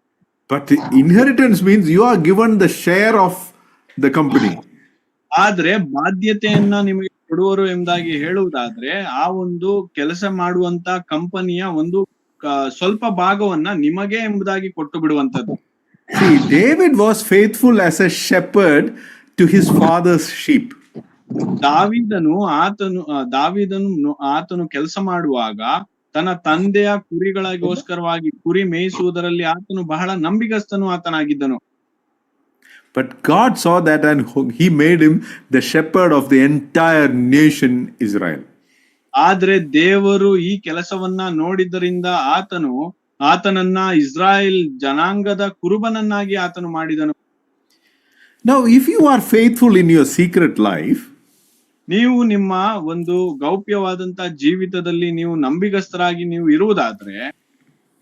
But inheritance means you are given the share of the company. ಆದ್ರೆ ಬಾಧ್ಯತೆಯನ್ನ ನಿಮಗೆ ಕೊಡುವರು ಎಂಬುದಾಗಿ ಹೇಳುವುದಾದ್ರೆ ಆ ಒಂದು ಕೆಲಸ ಮಾಡುವಂತ ಕಂಪನಿಯ ಒಂದು ಸ್ವಲ್ಪ ಭಾಗವನ್ನ ನಿಮಗೆ ಎಂಬುದಾಗಿ ಕೊಟ್ಟು ಬಿಡುವಂತದ್ದು. See, David was faithful as a shepherd to his father's sheep. ದಾವೀದನು ಆತನು ಕೆಲಸ ಮಾಡುವಾಗ ತನ್ನ ತಂದೆಯ ಕುರಿಗಳಿಗೋಸ್ಕರವಾಗಿ ಕುರಿ ಮೇಯಿಸುವುದರಲ್ಲಿ ಆತನು ಬಹಳ ನಂಬಿಗಸ್ತನು ಆತನಾಗಿದ್ದನು. But God saw that and he made him the shepherd of the entire nation Israel. ಆದ್ರೆ ದೇವರು ಈ ಕೆಲಸವನ್ನ ನೋಡಿದ್ದರಿಂದ ಆತನನ್ನ ಇಸ್ರಾಯೇಲ್ ಜನಾಂಗದ ಕುರುಬನನ್ನಾಗಿ ಆತನು ಮಾಡಿದನು. Now, if you are faithful in your secret life, ನೀವು ನಿಮ್ಮ ಒಂದು ಗೌಪ್ಯವಾದಂತ ಜೀವಿತದಲ್ಲಿ ನೀವು ನಂಬಿಗಸ್ತರಾಗಿ ನೀವು ಇರುವುದಾದ್ರೆ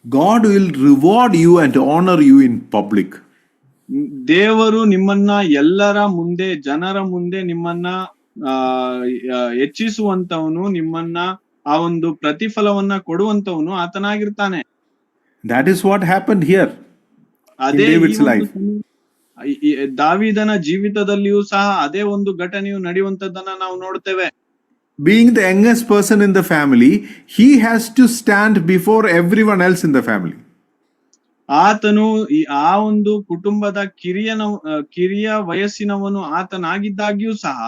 God will reward you and honor you in public. ದೇವರು ನಿಮ್ಮನ್ನ ಎಲ್ಲರ ಮುಂದೆ ಜನರ ಮುಂದೆ ನಿಮ್ಮನ್ನ ಹೆಚ್ಚಿಸುವಂತವನು, ನಿಮ್ಮನ್ನ ಆ ಒಂದು ಪ್ರತಿಫಲವನ್ನ ಕೊಡುವಂತವನು ಆತನಾಗಿರ್ತಾನೆ. That is what happened here in David's life. ದಾವೀದನ ಜೀವಿತದಲ್ಲಿಯೂ ಸಹ ಅದೇ ಒಂದು ಘಟನೆಯು ನಡೆಯುವಂತದ್ದನ್ನ ನಾವು ನೋಡ್ತೇವೆ. Being the youngest person in the family, he has to stand before everyone else in the family. ಆತನು ಆ ಒಂದು ಕುಟುಂಬದ ಕಿರಿಯ ವಯಸ್ಸಿನವನು ಆತನಾಗಿದ್ದಾಗ್ಯೂ ಸಹ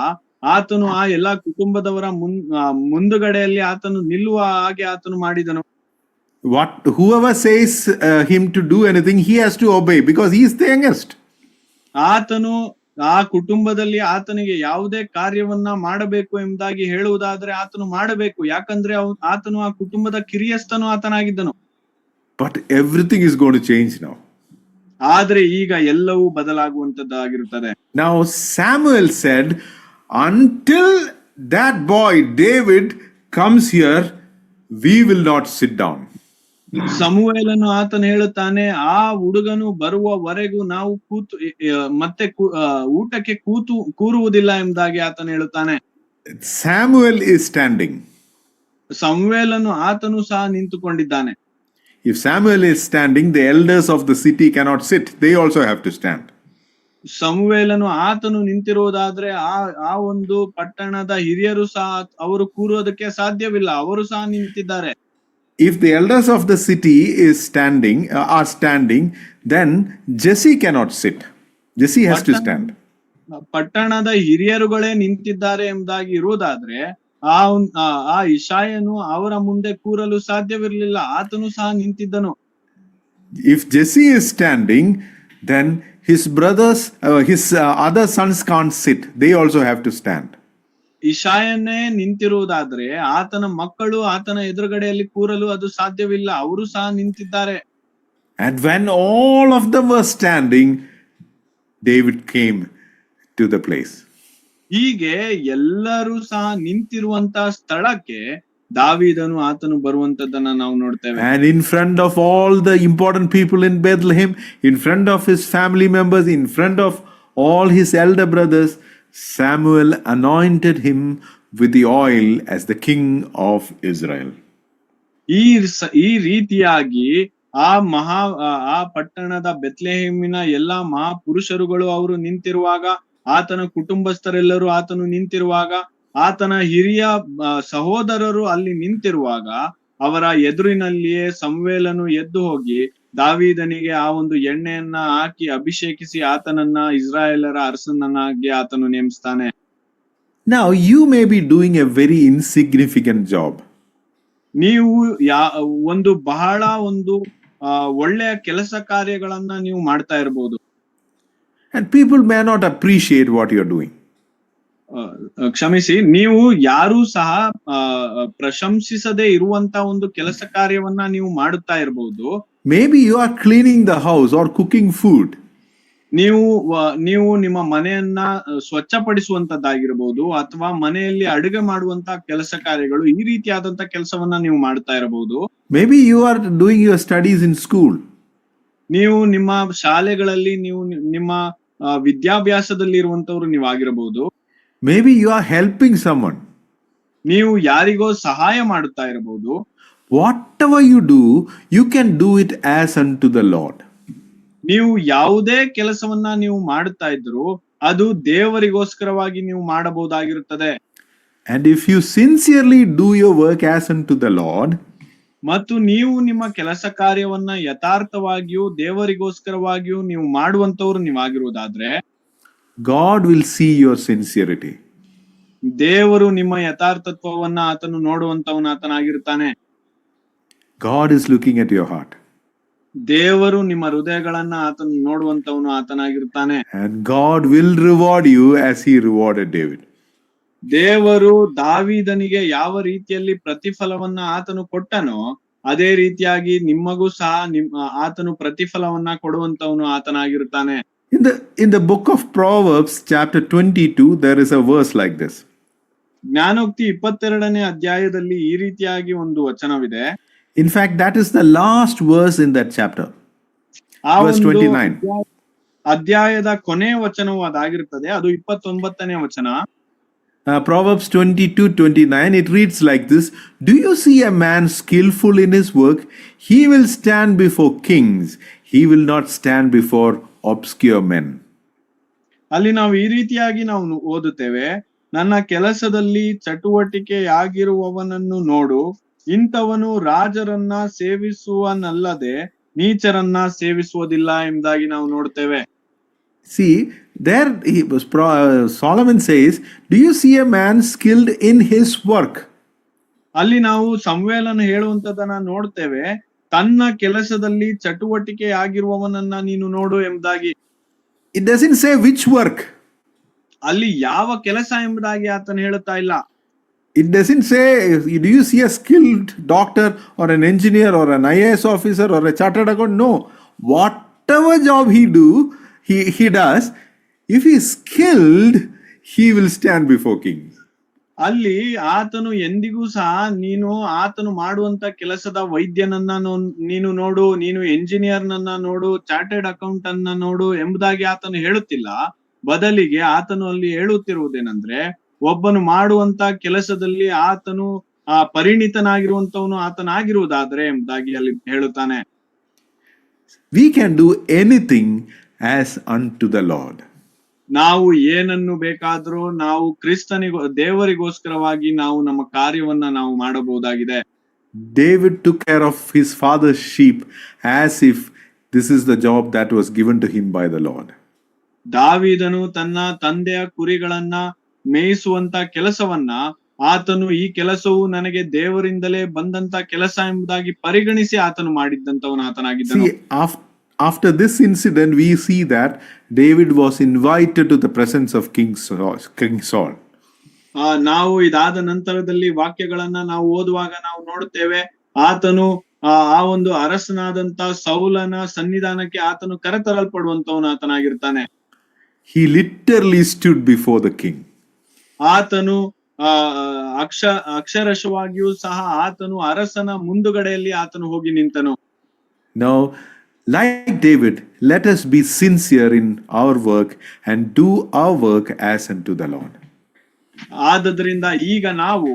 ಆತನು ಆ ಎಲ್ಲಾ ಕುಟುಂಬದವರ ಮುಂದುಗಡೆಯಲ್ಲಿ ಆತನು ನಿಲ್ಲುವ ಹಾಗೆ ಆತನು ಮಾಡಿದನು. Whoever says him to do anything, he has to obey because he is the youngest. ಆತನು ಆ ಕುಟುಂಬದಲ್ಲಿ ಆತನಿಗೆ ಯಾವುದೇ ಕಾರ್ಯವನ್ನ ಮಾಡಬೇಕು ಎಂಬುದಾಗಿ ಹೇಳುವುದಾದ್ರೆ ಆತನು ಮಾಡಬೇಕು, ಯಾಕಂದ್ರೆ ಆತನು ಆ ಕುಟುಂಬದ ಕಿರಿಯಸ್ಥನು ಆತನಾಗಿದ್ದನು. But everything is going to change now. ಆದ್ರೆ ಈಗ ಎಲ್ಲವೂ ಬದಲಾಗುವಂತದ್ದಾಗಿರುತ್ತದೆ. Now Samuel said, until that boy David comes here, we will not sit down. ಸಮುವೇಲನು ಆತನು ಹೇಳುತ್ತಾನೆ, ಆ ಹುಡುಗನು ಬರುವವರೆಗೂ ನಾವು ಮತ್ತೆ ಊಟಕ್ಕೆ ಕೂರುವುದಿಲ್ಲ ಎಂಬುದಾಗಿ ಆತನು ಹೇಳುತ್ತಾನೆ. Samuel is standing. ಸಮುವೇಲನು ಆತನು ಸಹ ನಿಂತುಕೊಂಡಿದ್ದಾನೆ. If Samuel is standing, the elders of the city cannot sit. They also have to stand. ಸಮುವೇಲನು ಆತನು ನಿಂತಿರುವುದಾದ್ರೆ ಆ ಒಂದು ಪಟ್ಟಣದ ಹಿರಿಯರು ಸಹ ಅವರು ಕೂರುವುದಕ್ಕೆ ಸಾಧ್ಯವಿಲ್ಲ, ಅವರು ಸಹ ನಿಂತಿದ್ದಾರೆ. If the elders of the city are standing, then Jesse cannot sit. Jesse has to stand. ಪಟ್ಟಣದ ಹಿರಿಯರುಗಳೇ ನಿಂತಿದ್ದಾರೆ ಎಂಬುದಾಗಿ ಇರುವುದಾದ್ರೆ ಆ ಇಷಾಯನು ಅವರ ಮುಂದೆ ಕೂರಲು ಸಾಧ್ಯವಿರಲಿಲ್ಲ, ಆತನು ಸಹ ನಿಂತಿದ್ದನು. If Jesse is standing, then his brothers, his other sons can't sit. They also have to stand. ಇಷಾಯನೇ ನಿಂತಿರುವುದಾದ್ರೆ ಆತನ ಮಕ್ಕಳು ಆತನ ಎದುರುಗಡೆಯಲ್ಲಿ ಕೂರಲು ಅದು ಸಾಧ್ಯವಿಲ್ಲ, ಅವರು ಸಹ ನಿಂತಿದ್ದಾರೆ. And when all of them were standing, David came to the place. ಹೀಗೆ ಎಲ್ಲರೂ ಸಹ ನಿಂತಿರುವಂತ ಸ್ಥಳಕ್ಕೆ ದಾವೀದನು ಆತನು ಬರುವಂತದ್ದನ್ನ ನಾವು ನೋಡ್ತೇವೆ. And in front of all the important people in Bethlehem, in front of his family members, in front of all his elder brothers, Samuel anointed him with the oil as the king of Israel. ಈ ರೀತಿಯಾಗಿ ಆ ಪಟ್ಟಣದ ಬೆತ್ಲೆಹೇಮಿನ ಎಲ್ಲಾ ಮಹಾಪುರುಷರುಗಳು ಅವರು ನಿಂತಿರುವಾಗ, ಆತನ ಕುಟುಂಬಸ್ಥರೆಲ್ಲರೂ ಆತನು ನಿಂತಿರುವಾಗ, ಆತನ ಹಿರಿಯ ಸಹೋದರರು ಅಲ್ಲಿ ನಿಂತಿರುವಾಗ, ಅವರ ಎದುರಿನಲ್ಲಿಯೇ ಸಮುವೇಲನು ಎದ್ದು ಹೋಗಿ ದಾವೀದನಿಗೆ ಆ ಒಂದು ಎಣ್ಣೆಯನ್ನ ಹಾಕಿ ಅಭಿಷೇಕಿಸಿ ಆತನನ್ನ ಇಸ್ರಾಯೇಲರ ಅರಸನನ್ನಾಗಿ ಆತನು ನೇಮಿಸ್ತಾನೆ. Now you may be doing a very insignificant job. ನೀವು ಒಂದು ಬಹಳ ಒಂದು ಒಳ್ಳೆಯ ಕೆಲಸ ಕಾರ್ಯಗಳನ್ನ ನೀವು ಮಾಡ್ತಾ ಇರಬಹುದು. And people may not appreciate what you are doing. ಕ್ಷಮಿಸಿ, ನೀವು ಯಾರೂ ಸಹ ಪ್ರಶಂಸಿಸದೇ ಇರುವಂತ ಒಂದು ಕೆಲಸ ಕಾರ್ಯವನ್ನ ನೀವು ಮಾಡುತ್ತಾ ಇರಬಹುದು. Maybe you are cleaning the house or cooking food. ನೀವು ನಿಮ್ಮ ಮನೆಯನ್ನ ಸ್ವಚ್ಛಪಡಿಸುವಂತದ್ದಾಗಿರಬಹುದು, ಅಥವಾ ಮನೆಯಲ್ಲಿ ಅಡುಗೆ ಮಾಡುವಂತ ಕೆಲಸ ಕಾರ್ಯಗಳು, ಈ ರೀತಿಯಾದಂತ ಕೆಲಸವನ್ನ ನೀವು ಮಾಡ್ತಾ ಇರಬಹುದು. Maybe you are doing your studies in school. ನೀವು ನಿಮ್ಮ ಶಾಲೆಗಳಲ್ಲಿ ನೀವು ನಿಮ್ಮ ವಿದ್ಯಾಭ್ಯಾಸದಲ್ಲಿ ಇರುವಂತವ್ರು ನೀವಾಗಿರಬಹುದು. Maybe you are helping someone. ನೀವು ಯಾರಿಗೋ ಸಹಾಯ ಮಾಡುತ್ತಾ ಇರಬಹುದು. Whatever you do, you can do it as unto the Lord. ನೀವು ಯಾವುದೇ ಕೆಲಸವನ್ನ ನೀವು ಮಾಡುತ್ತಾ ಇದ್ರು ಅದು ದೇವರಿಗೋಸ್ಕರವಾಗಿ ನೀವು ಮಾಡಬಹುದಾಗಿರುತ್ತದೆ. And if you sincerely do your work as unto the Lord, ಮತ್ತು ನೀವು ನಿಮ್ಮ ಕೆಲಸ ಕಾರ್ಯವನ್ನ ಯಥಾರ್ಥವಾಗಿಯೂ ದೇವರಿಗೋಸ್ಕರವಾಗಿಯೂ ನೀವು ಮಾಡುವಂತವ್ರು ನೀವಾಗಿರುವುದಾದ್ರೆ, God will see your sincerity. ದೇವರು ನಿಮ್ಮ ಯಥಾರ್ಥತ್ವವನ್ನ ಆತನು ನೋಡುವಂತವನ ಆತನಾಗಿರ್ತಾನೆ. God is looking at your heart. ದೇವರು ನಿಮ್ಮ ಹೃದಯಗಳನ್ನ ಆತನು ನೋಡುವಂತವನು ಆತನಾಗಿರ್ತಾನೆ. And God will reward you as he rewarded David. ದೇವರು ದಾವೀದನಿಗೆ ಯಾವ ರೀತಿಯಲ್ಲಿ ಪ್ರತಿಫಲವನ್ನ ಆತನು ಕೊಟ್ಟನೋ ಅದೇ ರೀತಿಯಾಗಿ ನಿಮ್ಮಗೂ ಸಹ ಆತನು ಪ್ರತಿಫಲವನ್ನ ಕೊಡುವಂತವನು ಆತನಾಗಿರ್ತಾನೆ. In the book of Proverbs chapter 22 there is a verse like this. ಜ್ಞಾನೋಕ್ತಿ 22ನೇ ಅಧ್ಯಾಯದಲ್ಲಿ ಈ ರೀತಿಯಾಗಿ ಒಂದು ವಚನವಿದೆ. In fact, that is the last verse in that chapter. Verse 29. ಅಧ್ಯಾಯದ ಕೊನೆಯ ವಚನವು ಅದಾಗಿರುತ್ತದೆ. ಅದು 29ನೇ ವಚನ. Proverbs 22:29, it reads like this: Do you see a man skillful in his work? He will stand before kings. He will not stand before obscure men. ಅಲ್ಲಿ ನಾವು ಈ ರೀತಿಯಾಗಿ ನಾವು ಓದುತ್ತೇವೆ, ನನ್ನ ಕೆಲಸದಲ್ಲಿ ಚಟುವಟಿಕೆಯಾಗಿರುವವನನ್ನು ನೋಡು, ಇಂಥವನು ರಾಜರನ್ನ ಸೇವಿಸುವನಲ್ಲದೆ ನೀಚರನ್ನ ಸೇವಿಸುವುದಿಲ್ಲ ಎಂಬುದಾಗಿ ನಾವು ನೋಡ್ತೇವೆ. See, there Solomon says, do you see a man skilled in his work? ಅಲ್ಲಿ ನಾವು ಸಂವೇಲನ ಹೇಳುವಂತದನ್ನ ನೋಡ್ತೇವೆ, ತನ್ನ ಕೆಲಸದಲ್ಲಿ ಚಟುವಟಿಕೆಯಾಗಿರುವವನನ್ನ ನೀನು ನೋಡು ಎಂಬುದಾಗಿ. It doesn't say which work. ಅಲ್ಲಿ ಯಾವ ಕೆಲಸ ಎಂಬುದಾಗಿ ಆತನು ಹೇಳುತ್ತಾ ಇಲ್ಲ. It doesn't say, do you see a skilled doctor or an engineer or an IAS officer or a chartered accountant? No. Whatever job he does, if he is skilled, he will stand before kings. ಅಲ್ಲಿ ಆತನು ಎಂದಿಗೂ ಸಹ ನೀನು ಆತನು ಮಾಡುವಂತ ಕೆಲಸದ ವೈದ್ಯನನ್ನ ನೀನು ನೋಡು, ನೀನು ಎಂಜಿನಿಯರ್ನನ್ನ ನೋಡು, ಚಾರ್ಟೆಡ್ ಅಕೌಂಟೆಂಟ್ ಅನ್ನ ನೋಡು ಎಂಬುದಾಗಿ ಆತನು ಹೇಳುತ್ತಿಲ್ಲ. ಬದಲಿಗೆ ಆತನು ಅಲ್ಲಿ ಹೇಳುತ್ತಿರುವುದೇನೆಂದ್ರೆ, ಒಬ್ಬನು ಮಾಡುವಂತ ಕೆಲಸದಲ್ಲಿ ಆತನು ಪರಿಣಿತನಾಗಿರುವಂತವನು ಆತನಾಗಿರುವುದಾದ್ರೆ ಎಂಬುದಾಗಿ ಅಲ್ಲಿ ಹೇಳುತ್ತಾನೆ. We can do anything as unto the Lord. ನಾವು ಏನನ್ನು ಬೇಕಾದರೂ ನಾವು ದೇವರಿಗೋಸ್ಕರವಾಗಿ ನಾವು ನಮ್ಮ ಕಾರ್ಯವನ್ನ ನಾವು ಮಾಡಬಹುದಾಗಿದೆ. David took care of his father's sheep as if this is the job that was given to him by the Lord. ದಾವೀದನು ತನ್ನ ತಂದೆಯ ಕುರಿಗಳನ್ನ ಮೇಯಿಸುವಂತ ಕೆಲಸವನ್ನ ಆತನು ಈ ಕೆಲಸವು ನನಗೆ ದೇವರಿಂದಲೇ ಬಂದಂತ ಕೆಲಸ ಎಂಬುದಾಗಿ ಪರಿಗಣಿಸಿ ಆತನು ಮಾಡಿದ್ದಂತವನು ಆತನಾಗಿದ್ದನು. After this incident, we see that David was invited to the presence of King Saul. ನಾವು ಇದಾದ ನಂತರದಲ್ಲಿ ವಾಕ್ಯಗಳನ್ನ ನಾವು ಓದುವಾಗ ನಾವು ನೋಡುತ್ತೇವೆ, ಆತನು ಆ ಒಂದು ಅರಸನಾದಂತ ಸೌಲನ ಸನ್ನಿಧಾನಕ್ಕೆ ಆತನು ಕರೆತರಲ್ಪಡುವಂತವನು ಆತನಾಗಿರ್ತಾನೆ. He literally stood before the king. ಆತನು ಅಕ್ಷರಶವಾಗಿಯೂ ಸಹ ಆತನು ಅರಸನ ಮುಂದುಗಡೆಯಲ್ಲಿ ಆತನು ಹೋಗಿ ನಿಂತನು. Now, like David, let us be sincere in our work and do our work as unto the Lord. ಆದದರಿಂದ ಈಗ ನಾವು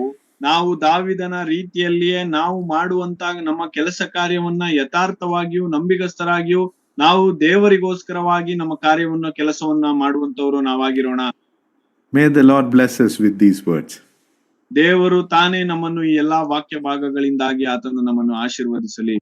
ದಾವಿದನ ರೀತಿಯಲ್ಲಿಯೇ ನಾವು ಮಾಡುವಂತ ನಮ್ಮ ಕೆಲಸ ಕಾರ್ಯವನ್ನ ಯಥಾರ್ಥವಾಗಿಯೂ ನಂಬಿಗಸ್ತರಾಗಿಯೂ ನಾವು ದೇವರಿಗೋಸ್ಕರವಾಗಿ ನಮ್ಮ ಕಾರ್ಯವನ್ನ ಕೆಲಸವನ್ನ ಮಾಡುವಂತವರು ನಾವಾಗಿರೋಣ. May the Lord bless us with these words. ದೇವರು ತಾನೇ ನಮ್ಮನ್ನು ಈ ಎಲ್ಲಾ ವಾಕ್ಯ ಭಾಗಗಳಿಂದಾಗಿ ಆತನು ನಮ್ಮನ್ನು ಆಶೀರ್ವದಿಸಲಿ.